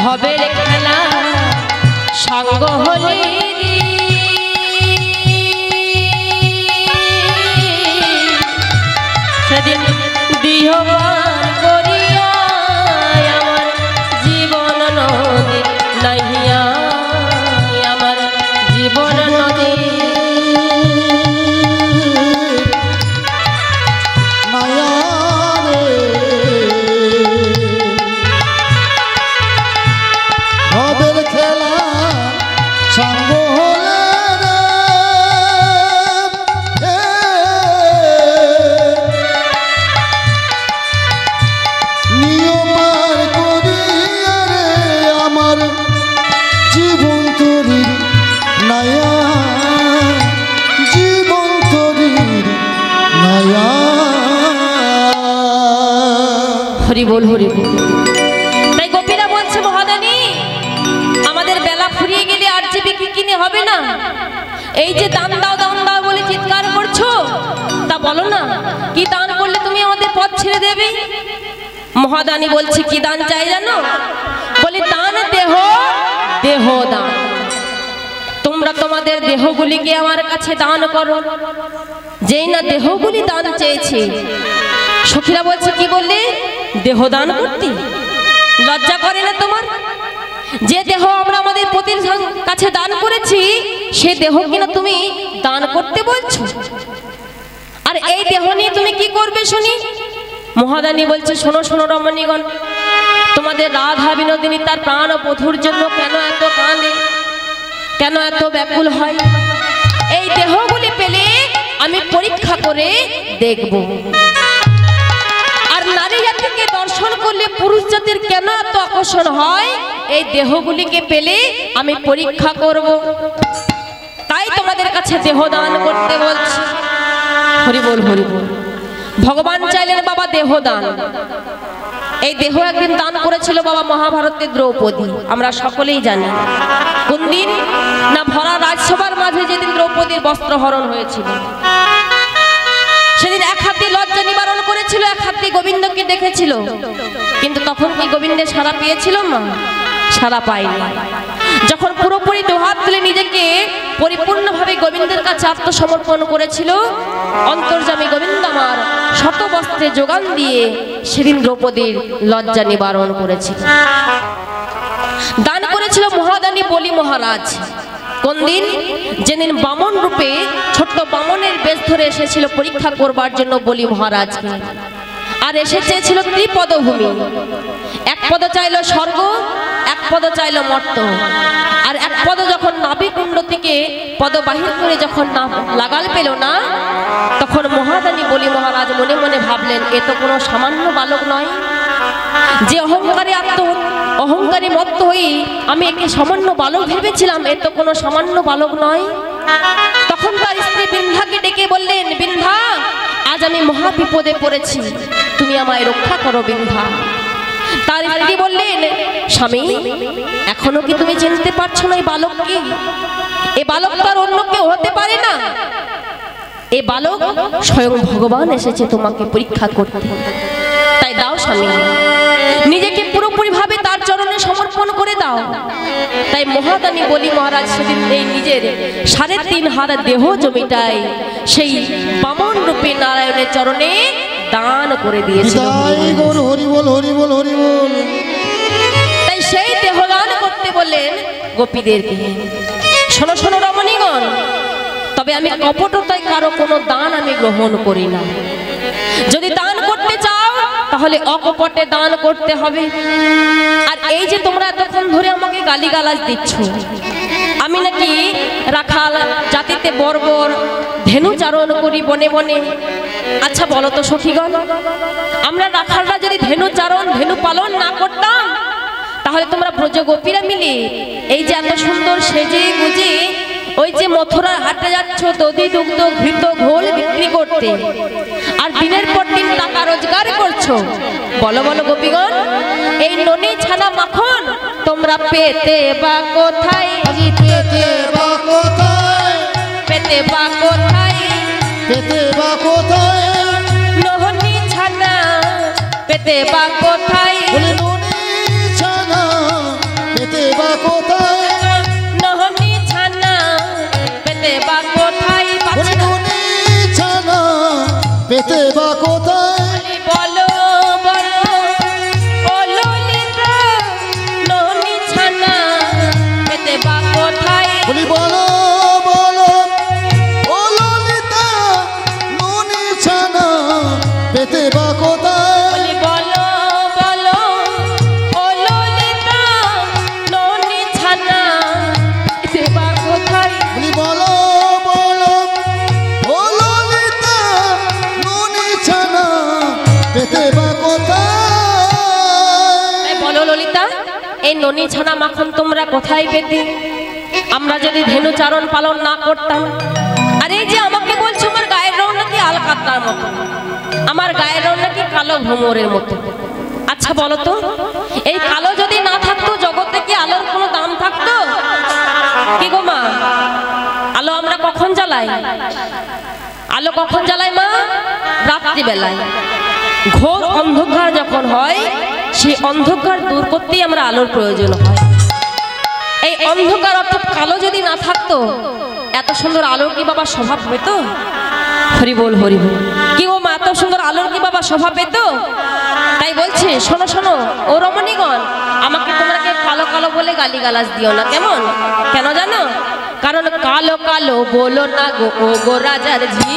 ভবের খেলা সঙ্গ হলি সেদিন দিহবার করিয়া আমার জীবন নদী নাহিয়া আমার জীবন নদী ভবের খেলা সঙ্গ হলে রে নিয়মার করিয়া রে আমার জীবন তরির নায়া জীবন তরির নায়া হরি বল হরি বল। তাই গোপীরা বলছে মহাদানী আমাদের বেলা ফুরিয়ে গেলে আর যে বিক্রি কিনে হবে না, এই যে দান দাও বলে চিৎকার করছো তা বলো না কি দান করলে তুমি আমাদের পথ ছেড়ে দেবে। মহাদানী বলছে কি দান চাই জানো, বলে দান দেহ দেহ দান, তোমরা তোমাদের দেহগুলিকে আমার কাছে দান করো। যেই না দেহগুলি দান চেয়েছে, সখীরা বলছে কি বললে দেহ দান করতে লজ্জা করে না তোমার? যে দেহ আমরা আমাদের পতির কাছে দান করেছি সে দেহ কিনা তুমি দান করতে বলছো, আর এই দেহ নিয়ে তুমি কি করবে শুনি। মহাদানী বলছে শোনো শোনো রমণীগণ, তোমাদের রাধা বিনোদিনী তার প্রাণ ও বধূর জন্য কেন এত কাঁদে, কেন এত ব্যাকুল হয়, এই দেহগুলি পেলে আমি পরীক্ষা করে দেখব। আর নারী জাতিকে দর্শন করলে পুরুষ জাতির কেন এত আকর্ষণ হয়, এই দেহগুলিকে পেলে আমি পরীক্ষা করব, তাই তোমাদের কাছে দেহ দান করতে বলছি। হরি বল হরি বল। ভগবান চাইলেন বাবা দেহ দান। এই দেহ একদিন দান করেছিল বাবা মহাভারতের দ্রৌপদী, আমরা সকলেই জানি। কোন দিন না ভরা রাজসভার মাঝে যেদিন দ্রৌপদীর বস্ত্রহরণ হয়েছিল, সেদিন এক হাতে লজ্জা নিবারণ করেছিল, এক হাতে গোবিন্দকে দেখেছিল, কিন্তু তখন কি গোবিন্দের সাড়া পেয়েছিল মা? সাড়া পায়নি। যখন পুরোপুরি দুহাত তুলে নিজেকে পরিপূর্ণভাবে গোবিন্দের কাছে আত্মসমর্পণ করেছিল, অন্তর্যামী গোবিন্দ আমার শত বস্ত্রে যোগান দিয়ে সেদিন দ্রৌপদীর লজ্জা নিবারণ করেছিল। দান করেছিল মহাদানী বলি মহারাজ। কোন দিন? যেদিন বামন রূপে ছোট্ট বামনের বেশ ধরে এসেছিল পরীক্ষা করবার জন্য বলি মহারাজকে। আর এসে চেয়েছিল ত্রিপদভূমি। এক পদ চাইল স্বর্গ, এক পদ চাইল মর্ত। আর এক পদ যখন নাভিকুণ্ড থেকে পদ বাহির করে যখন না লাগাল পেল না, তখন মহাদানী বলি মহারাজ মনে মনে ভাবলেন, এ তো কোনো সামান্য বালক নয়, যে অহংকারী মত্ত হই আমি একে সামান্য বালক ভেবেছিলাম, এ তো কোনো সামান্য বালক নয়। তখন তার স্ত্রী বিন্ধ্যাকে ডেকে বললেন, বিন্ধ্যা, আজ আমি মহা বিপদে পড়েছি, তুমি আমায় রক্ষা করো বিন্ধ্যা। তার স্ত্রী বললেন, স্বামী, এখনো কি তুমি চিনতে পারছো না এই বালককে? এ বালক তার অন্য কেউ হতে পারে না। এ বালক স্বয়ং ভগবান এসেছে তোমাকে পরীক্ষা করতে। তাই দাও স্বামী, নিজেকে পুরোপুরি ভাবে তার চরণে সমর্পণ করে দাও। তাই মহাদানী বলি মহারাজ সেদিন এই নিজের 3.5 হাত দেহ জমিটাই সেই বামন রূপী নারায়ণের চরণে দান করে দিয়েছিল। তাই সেই দেহ দান করতে বললেন গোপীদেরকে, শোনো শোনো রমণীগণ, তবে আমি কপটতায় কারো কোনো দান আমি গ্রহণ করি না। যদি দান করতে চাও তাহলে অকপটে দান করতে হবে। আর এই যে তোমরা এতক্ষণ ধরে আমাকে গালিগালাজ দিচ্ছ, আমি নাকি রাখাল জাতিতে বর্বর, ধেনু চারণ করি বনে বনে। আচ্ছা বলো তো সখীগণ, আমরা রাখালরা যদি ধেনু চারণ ধেনু পালন না করতাম, তাহলে তোমরা ব্রজগোপীরা মিলে এই যে এত সুন্দর সেজে গুজে ওই যে মথুরার হাটে যাচ্ছ দধি দুগ্ধ ঘৃত ঘোল বিক্রি করতে, আর দিনের পর দিন টাকা রোজগার করছো, বলো বলো গোপীগণ, এই ননি ছানা মাখন তোমরা পেতে বা কোথায়? পেতে বা কোথায়? পেতে বা কোথায়? পেতে বা কোথায়? ননি ছানা পেতে বা কোথায়? বলে ননি ছানা পেতে বা কোথায়? নহনি ছানা পেতে বা কোথায়? বলে ননি ছানা পেতে বা কোথায়? বলো বলো ও ললিতা, নহনি ছানা পেতে বা কোথায়? বলি বলো বলো ও ললিতা, ননি ছানা পেতে বা কোথায়? বলি বলো বলো ও ললিতা, নহনি ছানা পেতে বা কোথায়? বলি বলো বলো ও ললিতা, ননি ছানা পেতে বা কোথায়? এই বলো ললিতা, এই ননি ছানা মাখন তোমরা কোথায় পেতে? আমরা যদি ধেনু চারণ পালন না করতাম। আর এই যে আমাকে বলছো আমার গায়ের রং নাকি আলকাতরার মতো, আমার গায়ের রং নাকি কালো ভ্রমরের মতো। আচ্ছা বলো তো, এই কালো যদি না থাকতো জগতে কি আলোর কোনো দাম থাকতো? কি গো মা, আলো আমরা কখন জ্বালাই? আলো কখন জ্বালাই মা? রাত্রিবেলায়। ঘোর অন্ধকার যখন হয়, সেই অন্ধকার দূর করতেই আমরা আলোর প্রয়োজন হয়। এই অন্ধকার অর্থাৎ কালো যদি না থাকতো, এত সুন্দর আলোর কি বাবা স্বভাব পেত? হরি বল হরি বল। কি ও মা, এত সুন্দর আলোর কি বাবা স্বভাব পেত? তাই বলছে, শোনো শোনো ও রমণীগণ, আমাকে তোমরা কে কালো কালো বলে গালিগালাজ দিও না, কেমন? কেন জানো? কারণ কালো কালো বলো না গো ও গো রাজার ঝি।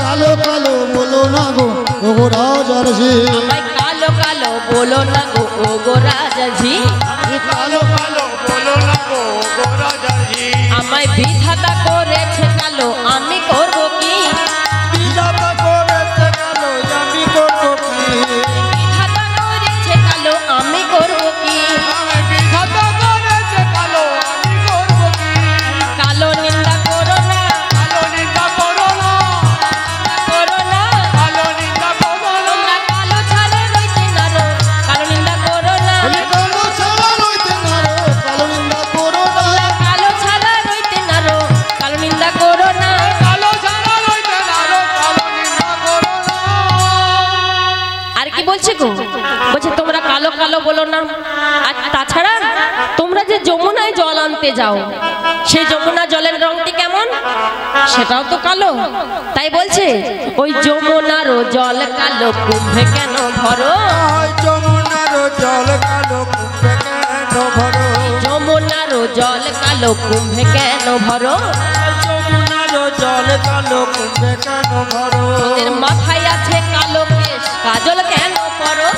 কালো কালো বলো না গো ও গো রাজার ঝি। আমায় কালো কালো বলো না গো ও গো রাজার ঝি। কালো কালো বলো না গো রাজাজি, আমায় বিধাতা করেছে কালো, আমি করব কি? বিধাতা করেছে কালো, আমি করবো কি? বিধাতা করেছে কালো, আমি করব কি? বিধাতা করেছে কালো, আমি করবো কি? কালো নিন্দা করো না, কালো নিন্দা করো না, করো না। কালো নিন্দা করো না। তোমরা কালো ছাড়া রইতে না রো, কালো নিন্দা করো না। বলি কালো ছাড়া রইতে না রো, কালো নিন্দা করো না। তোমরা কালো ছাড়া রইতে না রো, কালো নিন্দা করো না। কালো ছাড়া রইতে না রো, কালো নিন্দা করো না। আর কি বলছে গো? বলছে তোমরা কালো কালো বলো না। আর তাছাড়া তোমরা যে যমুনায় জল আনতে যাও, সেই যমুনা জলের রংটি কেমন? সেটাও তো কালো। তাই বলছে ওই যমুনারও জল কালো, কুম্ভে কেন ভরো? যমুনার জল কালো, কুম্ভে কেন ভরো? যমুনারও জল কালো, কুম্ভে কেন ভরো? যমুনার জল কালো, কুম্ভে কেন ভরো? তোদের মাথায় আছে কালো কেশ, কাজল কেন পরো?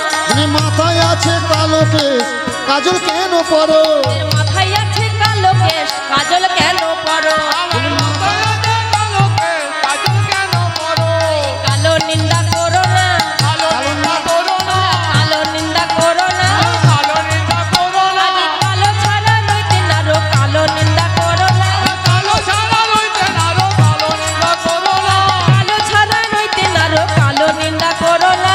মাথায় আছে কালো কেশ কাজল কেন পরো? মাথায় আছে কালো কেশ কাজল কেন পরো? কালো নিন্দা করো না, কালো নিন্দা করো না, কালো ছাড়া নইতে নারো, কালো নিন্দা করো না, কালো ছাড়া নইতে নারো, কালো নিন্দা করো না, কালো ছাড়া নইতে নারো, কালো নিন্দা করো না,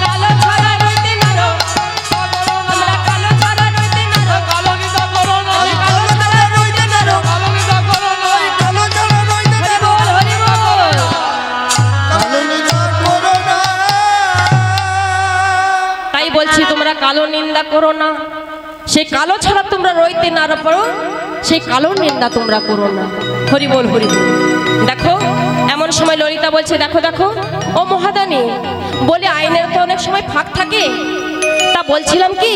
কালো ছাড়া নইতে নারো, আমরা কালো ছাড়া নইতে নারো, কালো নিন্দা করো না, কালো ছাড়া নইতে নারো, কালো নিন্দা করো না, কালো ছাড়া নইতে নারো, হরি বল, কালো নিন্দা করো না। তাই বলছি তোমরা কালো নিন্দা করো না। সেই কালো ছাড়া তোমরা রইতে না পারো, সেই কালো নিন্দা তোমরা করো না। হরি বল হরি বল। দেখো এমন সময় ললিতা বলছে, দেখো দেখো ও মহাদানী, বলে আইনের তো অনেক সময় ফাঁক থাকে, তা বলছিলাম কি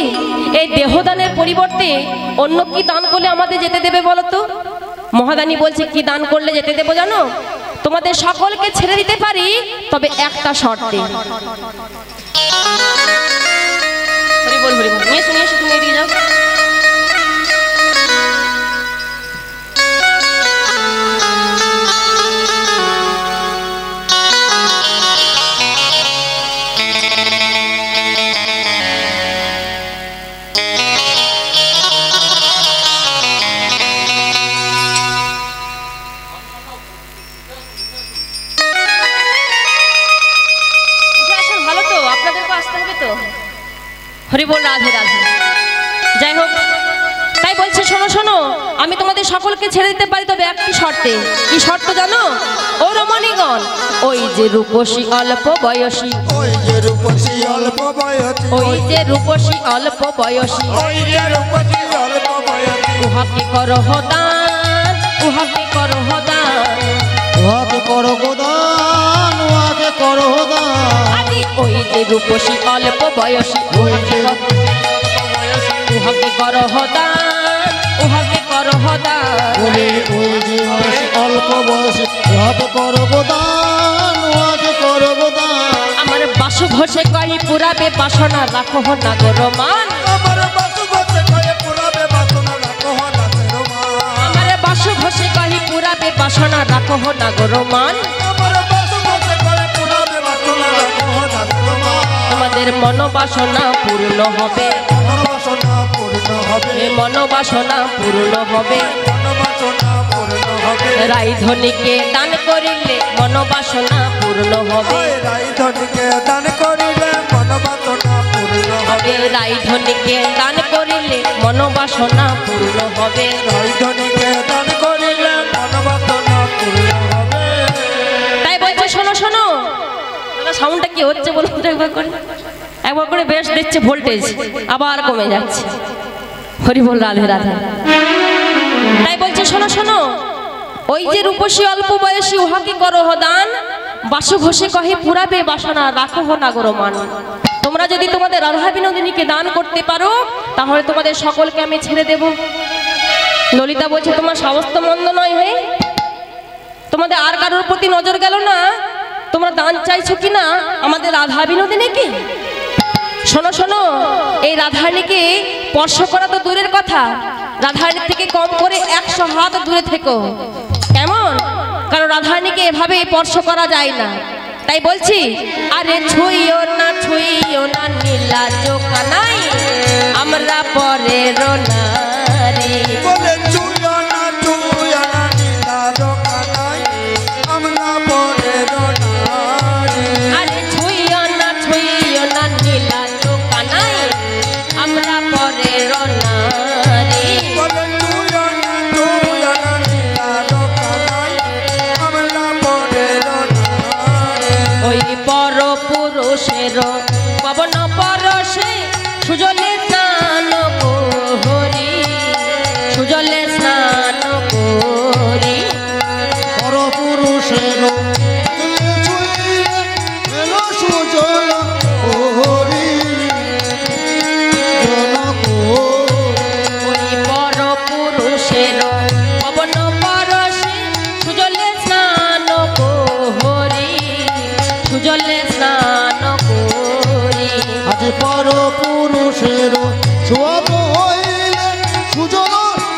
এই দেহদানের পরিবর্তে অন্য কি দান করলে আমাদের যেতে দেবে বলো তো? মহাদানী বলছে কি দান করলে যেতে দেবো জানো? তোমাদের সকলকে ছেড়ে দিতে পারি, তবে একটা শর্তে। হরি বল হরি বল। নিয়ে শুনিয়ে তুমি এদিকে যাও। ভালো তো, আপনাদেরকে আসতে হবে তো। হরি বল, রাধে রাধে। যাই হোক, তাই বলছে শোনো শোনো, আমি তোমাদের সকলকে ছেড়ে দিতে পারি, তবে একটি শর্তে। কি শর্ত জানো? ও রমণীগণ, ওই যে রূপসী অল্প বয়সী, ওই যে রূপসী অল্প বয়সী, ওই যে রূপসী অল্প বয়সী, ওই যে রূপসী অল্প বয়সী, উহাকে করো দান, উহাকে করো দান, উহাকে করো দান, উহাকে করো দান। আরে ওই যে রূপসী অল্প বয়সী, উহাকে করো দান, উহাকে করো দান। বলে ওই যে অল্প বয়সে উহাকে করো দান, উহাকে করো দান। আমার বাসু ঘষে কহি পুরাবে বাসনা, রাখো না গো রমান। আমার বাসু বসে কয়ে পুরাবে বাসনা, রাখো না তেরো মান। আমার বাসু ঘষে কহি পুরাবে বাসনা, রাখো না গো রমান। আমার বাসু বসে কয়ে পুরাবে বাসনা, রাখো না তেরো মান। তোমাদের মনোবাসনা পূর্ণ হবে, মনোবাসনা পূর্ণ হবে, এ মনোবাসনা পূর্ণ হবে। মনোবাসনা পূর্ণ হবে। রাইধনিকে দান করিলে মনোবাসনা পূর্ণ হবে, ওই রাইধনিকে দান করিলে মনোবাসনা পূর্ণ হবে। রাইধনিকে দান করিলে মনোবাসনা পূর্ণ হবে। রাইধনিকে দান করিলে মনোবাসনা পূর্ণ হবে। তাই বলছে শোনো শোনো, সাউন্ডটা কি হচ্ছে বলুন তো একবার করে, একবার করে বেশ দিচ্ছে ভোল্টেজ, আবার কমে যাচ্ছে। হরি বল, রাধে রাধে। তাই বলছে শোনো শোনো, ওই যে রূপসী অল্প বয়সী উহাকে করো দান, বাসু ঘষে কহে পুরাবে বাসনা, রাখো না গো রমান। তোমরা যদি তোমাদের রাধা বিনোদিনীকে দান করতে পারো, তাহলে তোমাদের সকলকে আমি ছেড়ে দেব। ললিতা বলছে তোমার সাহস তো মন্দ নয়, হে তোমাদের আর কারোর প্রতি নজর গেল না, তোমরা দান চাইছো কিনা আমাদের রাধা বিনোদিনীকে? শোনো শোনো, এই রাধারানীকে স্পর্শ করা তো দূরের কথা, রাধারানীর থেকে কম করে 100 হাত দূরে থেকো। কেমন? কারণ রাধারানীকে এভাবে স্পর্শ করা যায় না। তাই বলছি, আরে ছুঁইও না নীলা চোখানাই, আমরা পরের নারী। বলে চুয়া না নীলা দোকানাই, আমরা পরের নারী। আরে ছুঁইও না নীলা চোখানাই, আমরা পরের নারী। বলে চুয়া না নীলা দোকানাই, আমরা পরের নারী। ওই পর পুরুষের পবন পরশে সুজলে স্নান করি, সুজলে স্নান করি। পরপুরুষের এলো সুজল হরি ওই পর পুরুষের পবন পরশে সুজলে স্নান করি। সুজলে স্নান করি। আজ পর পুরুষের ছোঁয়াব হইলে সুজল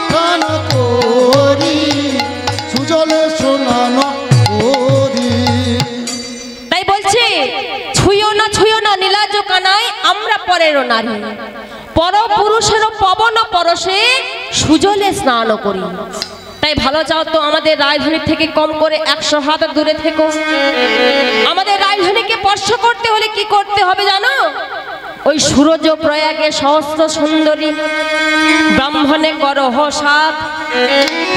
স্নান করি, সুজলে স্নান করি। তাই বলছে ছুঁয়ো না নীলাজ কানাই আমরা পরেরও নারী, পর পুরুষেরও পবন পরশে সুজলে স্নান করি। তাই ভালো চাও তো আমাদের রাজধানী থেকে কম করে 100 হাত দূরে থেকো। আমাদের রাজধানীকে স্পর্শ করতে হলে কি করতে হবে জানো? ওই সূর্য প্রয়াগে সহস্র সুন্দরী ব্রাহ্মণে করহ সাত,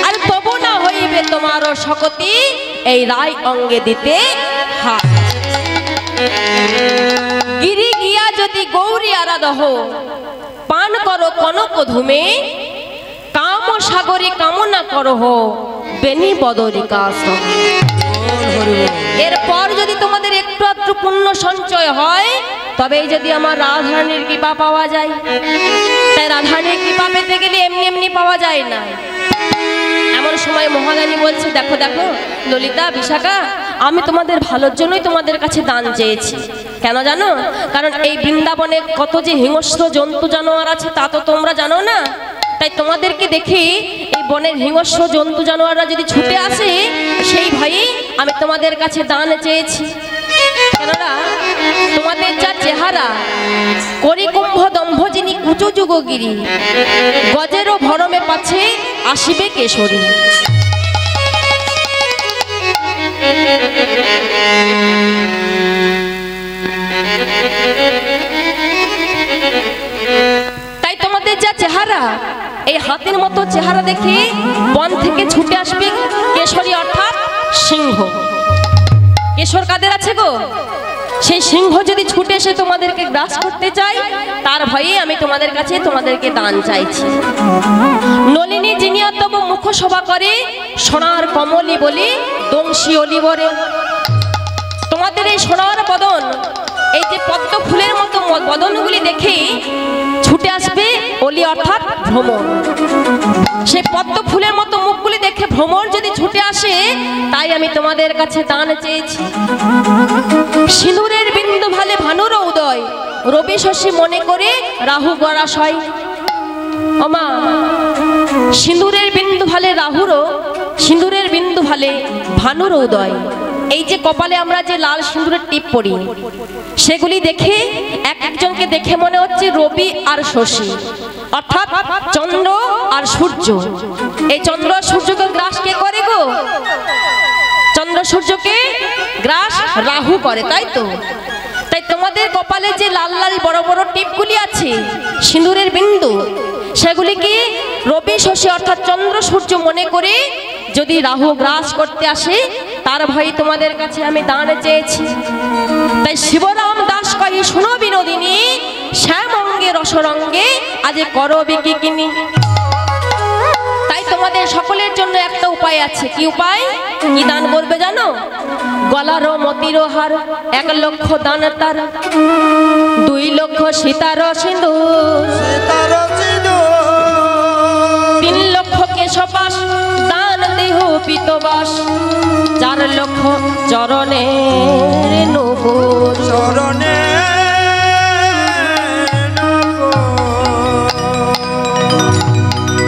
আর তবু না হইবে তোমারও শকতি এই রায় অঙ্গে দিতে হাত। গিরি গিয়া যদি গৌরী আরাধহ পান করো কনক ধুমে, কাম সাগরে কামনা করহ বেনি বদরিকা। এরপর যদি তোমাদের একটু একটু পুণ্য সঞ্চয় হয় তবেই যদি আমার রাধারানীর কৃপা পাওয়া যায়। তাই রাধারানীর কৃপা পেতে গেলে এমনি এমনি পাওয়া যায় না। এমন সময় মহারানী বলছে, দেখো দেখো ললিতা বিশাখা, আমি তোমাদের ভালোর জন্যই তোমাদের কাছে দান চেয়েছি। কেন জানো? কারণ এই বৃন্দাবনে কত যে হিংস্র জন্তু জানোয়ার আছে তা তো তোমরা জানো না। তাই তোমাদেরকে দেখে এই বনের হিংস্র জন্তু জানোয়াররা যদি ছুটে আসে সেই ভয়ে আমি তোমাদের কাছে দান চেয়েছি। কেননা তোমাদের যা চেহারা, করিকুম্ভ দম্ভ যিনি কুচু যুগগিরি, গজেরও ভরমে পাছে আসিবে কেশরী। তাই তোমাদের যা চেহারা, এই হাতির মতো চেহারা দেখে বন থেকে ছুটে আসবে কেশরী অর্থাৎ সিংহ। কেশর কাদের আছে গো? সেই সিংহ যদি ছুটে এসে তোমাদেরকে গ্রাস করতে চাই তার ভয়ে আমি তোমাদের কাছে তোমাদেরকে দান চাইছি। নলিনী জিনিয়া তবু মুখ শোভা করে সোনার কমলি বলি দংশী অলিবরে। তোমাদের এই সোনার বদন, এই যে পদ্ম ফুলের মতো বদনগুলি দেখে ছুটে আসবে অলি অর্থাৎ ভ্রমর। সেই পদ্ম ফুলের মতো মুখগুলি দেখে ভ্রমর যদি ছুটে আসে তাই আমি তোমাদের কাছে দান চেয়েছি। সিঁদুরের বিন্দু ভালে ভানুর উদয়, রবি শশী মনে করে রাহু গরাশয়। ওমা সিঁদুরের বিন্দু ভালে রাহুরও, সিঁদুরের বিন্দু ভালে ভানুর উদয়। এই যে কপালে আমরা যে লাল সিঁদুরের টিপ পরি সেগুলি দেখে এক একজনকে দেখে মনে হচ্ছে রবি আর শশী অর্থাৎ চন্দ্র আর সূর্য। এই চন্দ্র আর সূর্যকে গ্রাস কে করে গো? চন্দ্র সূর্যকে গ্রাস রাহু করে, তাই তো? তাই তোমাদের কপালে যে লাল লাল বড় বড় টিপগুলি আছে সিঁদুরের বিন্দু, সেগুলি কি রবি শশী অর্থাৎ চন্দ্র সূর্য মনে করে যদি রাহু গ্রাস করতে আসে তার ভয়ে তোমাদের কাছে আমি দান চেয়েছি। তাই শিবরাম দাস কহি শুনো বিনোদিনী, শ্যাম অঙ্গে রসরঙ্গে আজ করো বিকিনি। তাই তোমাদের সকলের জন্য একটা উপায় আছে। কি উপায়? কি দান করবে জানো? গলারও মতির হার 1 লক্ষ দান তার, 2 লক্ষ সীতার সিঁদুর, 3 লক্ষ কেশপাশ দান দেহ পিতবাস, 4 লক্ষ চরণের নূপুর।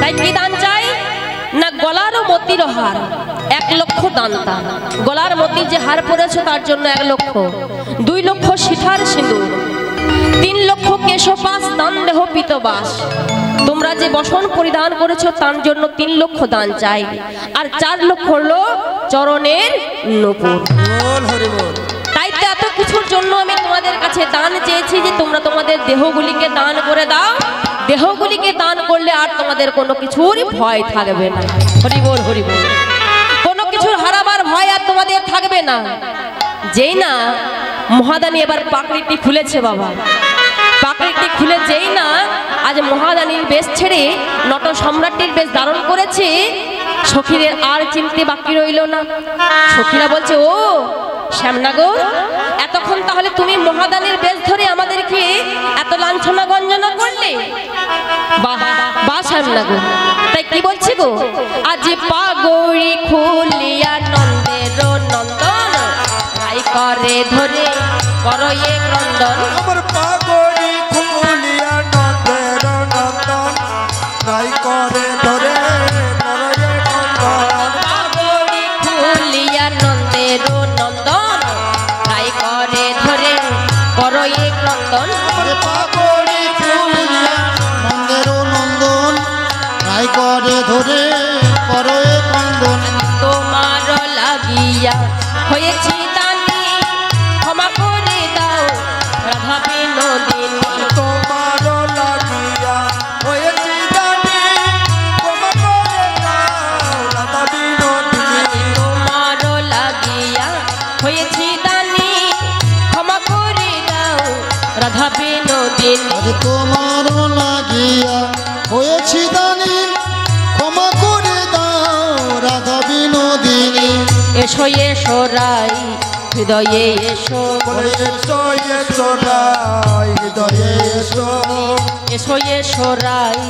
তাই কি দান চাই না? গলারও মতির হার 1 লক্ষ দান তার। গলার মতির যে হার পরেছে তার জন্য 1 লক্ষ, 2 লক্ষ সীতার সিঁদুর, 3 লক্ষ কেশপাশ দান দেহ পিতবাস। তোমরা যে বসন পরিধান করেছো তার জন্য 3 লক্ষ দান চাই, আর 4 লক্ষ হলো চরণের নূপুর। তাই তো এত কিছুর জন্য আমি তোমাদের কাছে দান চেয়েছি যে তোমরা তোমাদের দেহগুলিকে দান করে দাও। দেহগুলিকে দান করলে আর তোমাদের কোনো কিছুর ভয় থাকবে না। হরি বল হরি বল। কোনো কিছুর হারাবার ভয় আর তোমাদের থাকবে না। যেই না মহাদানী এবার পাকড়িটি খুলেছে বাবা, পাকড়িটি খুলে যেই না আজ মহাদানীর বেশ ছেড়ে নট সম্রাটের বেশ ধারণ করেছে, সখীদের আর চিনতে বাকি রইল না। সখীরা বলছে, ও শ্যামনগর, এতক্ষণ তাহলে তুমি মহাদানীর বেশ ধরে আমাদেরকে এত লাঞ্ছনা গঞ্জনা করলে? বাহ বাহ শ্যামনগর। তাই কি বলছি গো? আজ পাগড়ি খুলিয়া নন্দের নন্দন তাই করে ধরে করো এ ক্রন্দন। আমার পাগড়ি খুলিয়া নন্দের নন্দন তাই করে ধরে করয়ে নন্দন। পাগড়ি খুলিয়া নন্দের নন্দন তাই করে ধরে করো এ ক্রন্দন। আরে পাগড়ি খুলিয়া নন্দের নন্দন তাই করে ধরে করো এ ক্রন্দন। তোমার লাগিয়া হয়েছি দানি ক্ষমা করে দাও রাধা বিনোদিনী। তোমার লাগিয়া হয়েছি জানি ক্ষমা করে দাও রাধা বিনোদিনী। তোমার লাগিয়া হয়েছি দানি ক্ষমা করে দাও রাধা বিনোদিনী। আজ তোমার লাগিয়া হয়েছি দানি ক্ষমা করে দাও রাধা বিনোদিনী। এসো এসো রাই হৃদয়ে এসো। বলে এসো এসো রাই হৃদয়ে এসো। এসো এসো রাই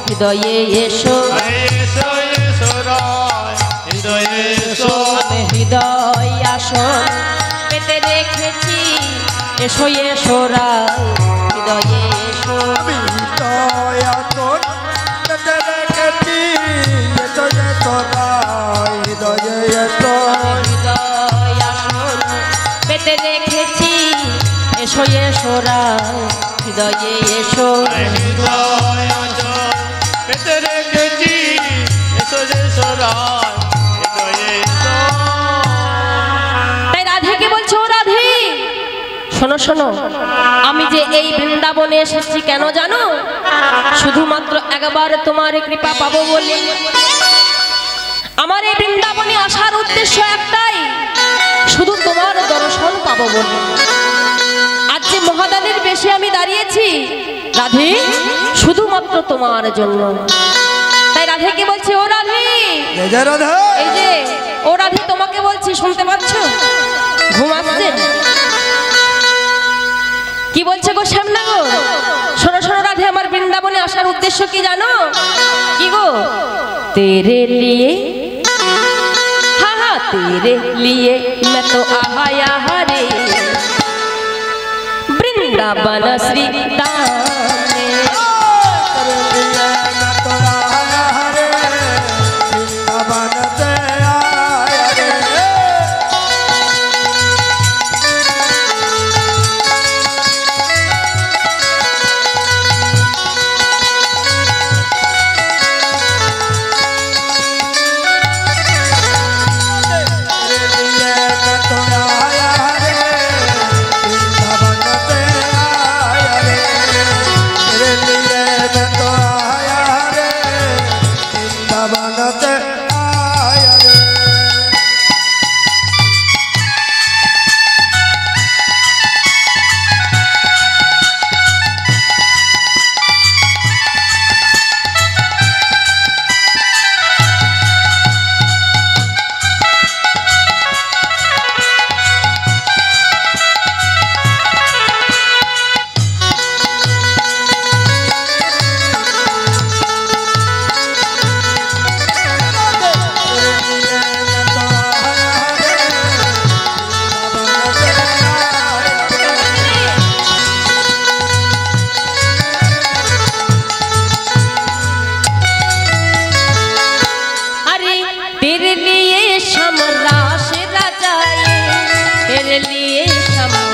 হৃদয়ে এসো। আমি হৃদয় আসন পেতে রেখেছি এসো এসো রাই হৃদয়ে এসো। আমি হৃদয় আসন পেতে রেখেছি এসো এসো রাই হৃদয়ে এসো। হৃদয় আসন পেতে রেখেছি এসো এসো রাই হৃদয়ে এসো। তাই রাধেকে বলছে ও রাধে শোনো শোনো, আমি যে এই বৃন্দাবনে এসেছি কেন জানো? শুধুমাত্র একবার তোমার কৃপা পাবো বলে। আমার এই বৃন্দাবনে আসার উদ্দেশ্য একটাই, শুধু তোমার দর্শন পাবো বলে। আজ যে মহাদানের বেশে আমি দাঁড়িয়েছি রাধে শুধুমাত্র তোমার জন্য। তাই রাধেকে বলছে ও রাধে, জয় জয় রাধা। এই যে ও রাধে তোমাকে বলছি, শুনতে পাচ্ছ? ঘুম আসছে? কি বলছে গো শ্যামনা গো? শোনো শোনো রাধে, আমার বৃন্দাবনে আসার উদ্দেশ্য কি জানো? কি গো? তেরে লিয়ে হা হা তেরে লিয়ে मैं तो आया रे वृंदावन श्री धाम में।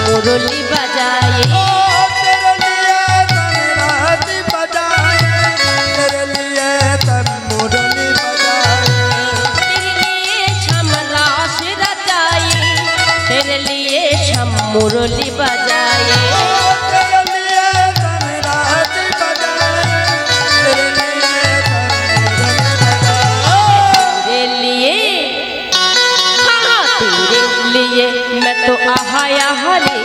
मुरली बजाए तेरे लिए तन रात बजाए, तेरे लिए तन मुरली बजाए, तेरे लिए शम रास रचाए, तेरे लिए शम मुरली बजाए तेरे लिए तन रात बजाए, तेरे लिए तन मुरली बजाए। तेरे लिए हाँ तेरे लिए मैं तो आया हरे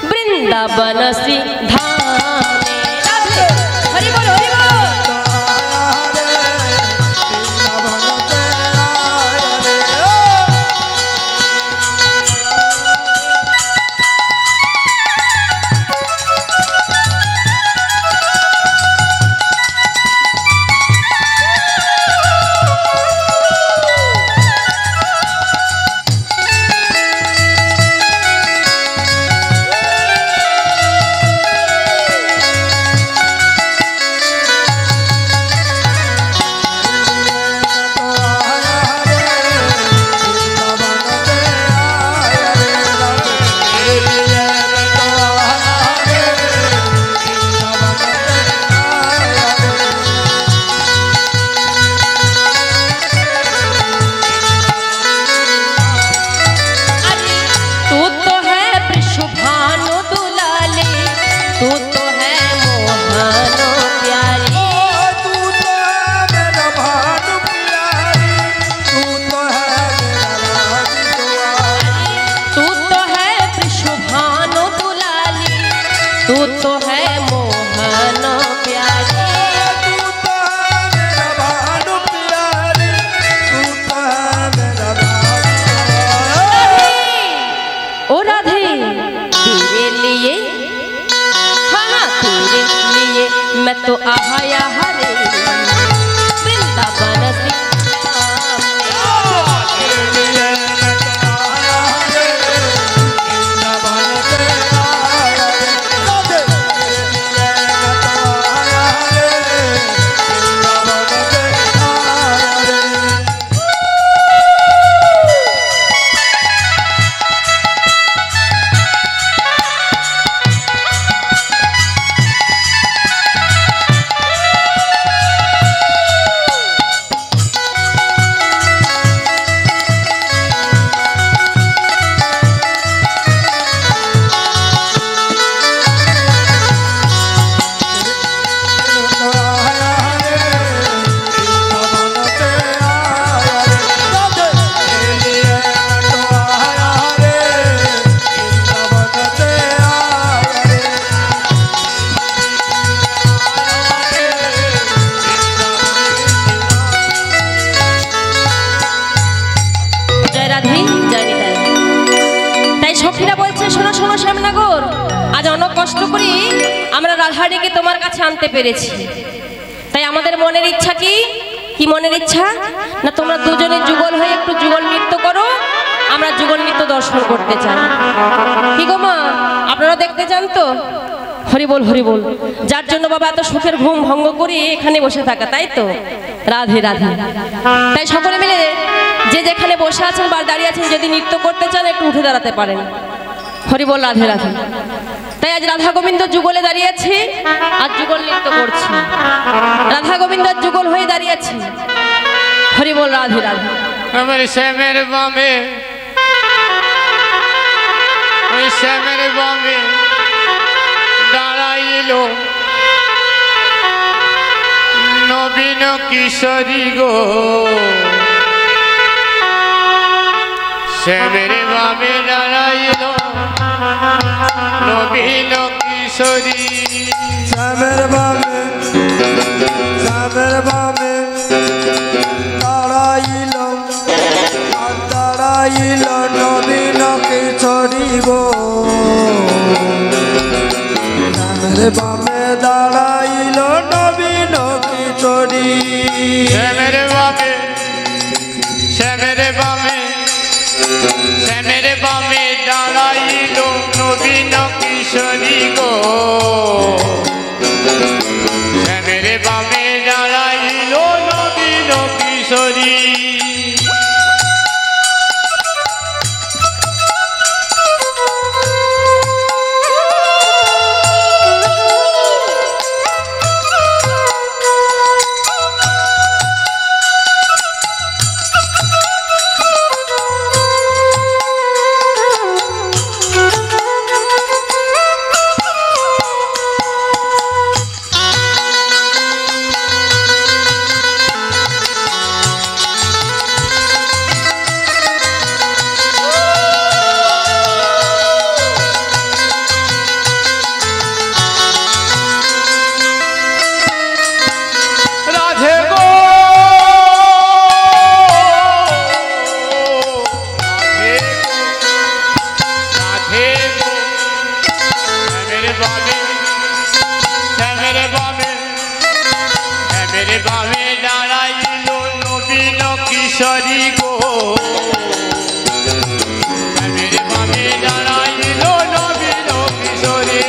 वृंदावन श्री धाम में। राधे हरि बोल हरि बोल। तो है वृषभानु दुलाली, तू तो है मोहनो प्यारी। तू तो है मेरा भानु प्यारी, तू तो है मेरा राजकुमारी। तू तो है वृषभानु दुलाली, तू तो है मोहनो प्यारी। तू तो है मेरा भानु प्यारी, तू तो है मेरा राजकुमारी। ओ राधे तेरे लिए, हाँ हाँ तेरे लिए मैं तो आया हरे वृंदावन से। तेरे लिए मैं तो आया रे, वृंदावन से आया रे। राधे तेरे लिए मैं तो आया रे, वृंदावन से आया रे। জয় রাধে জয় নিতাই। তাই সখীরা বলছে শোনো শোনো শ্যামনগর, আজ অনেক কষ্ট করি আমরা রাধারানীকে তোমার কাছে আনতে পেরেছি। তাই আমাদের মনের ইচ্ছা কি কি মনের ইচ্ছা না তোমরা দুজনে যুগল হয়ে একটু যুগল নৃত্য করো, আমরা যুগল নৃত্য দর্শন করতে চাই। কি গো মা, আপনারা দেখতে চান তো? হরি বল হরি বল। যার জন্য বাবা এত সুখের ঘুম ভঙ্গ করে এখানে বসে থাকা, তাই তো? রাধে রাধে। তাই সকলে মিলে যে যেখানে বসে আছেন বা দাঁড়িয়ে আছেন, যদি নৃত্য করতে চান একটু উঠে দাঁড়াতে পারেন। হরি বল রাধে রাধে। তাই আজ রাধা গোবিন্দ যুগলে দাঁড়িয়েছে, আজ যুগল নৃত্য করছি। রাধা গোবিন্দ যুগল হয়ে দাঁড়িয়েছে। হরি বল রাধে রাধে। আমার শ্যামের বামে, ওই শ্যামের বামে দাঁড়াইল নবীন কিশোরী গো। শ্যামের বামে দাঁড়াইল নবীন কিশোরী। শ্যামের বামে দাঁড়াইল নবীন কিশোরী গো। শ্যামের বামে দাঁড়াইল নবীন কিশোরী। শ্যামের বামে, শ্যামের বামে, শ্যামের বামে দাঁড়াইল নবীন কিশোরী গো। শ্যামের বামে দাঁড়াইল নবীন কিশোরী। কিশোরী গো। শ্যামের বামে দাঁড়াইল নবীন কিশোরী।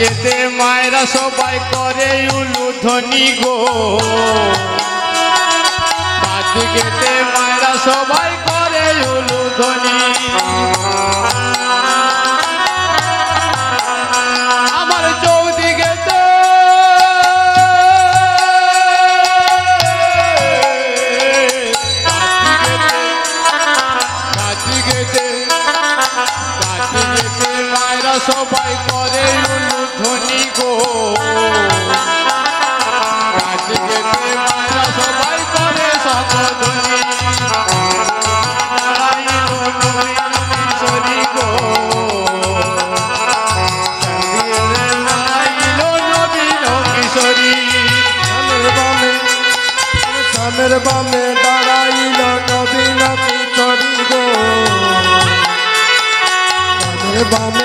যেতে মায়েরা সবাই করে উলুধ্বনি গো বাদিকেতে মায়েরা সবাই করে উলুধ্বনি আমার চৌদিকেতে মায়েরা সবাই করে উলুধ্বনি গো মায়েরা সবাই করে শঙ্খধ্বনি কিশোরী গো নবীন কিশোরী শ্যামের বামে দাঁড়াইল নবীন কিশোরী গো শ্যামের বামে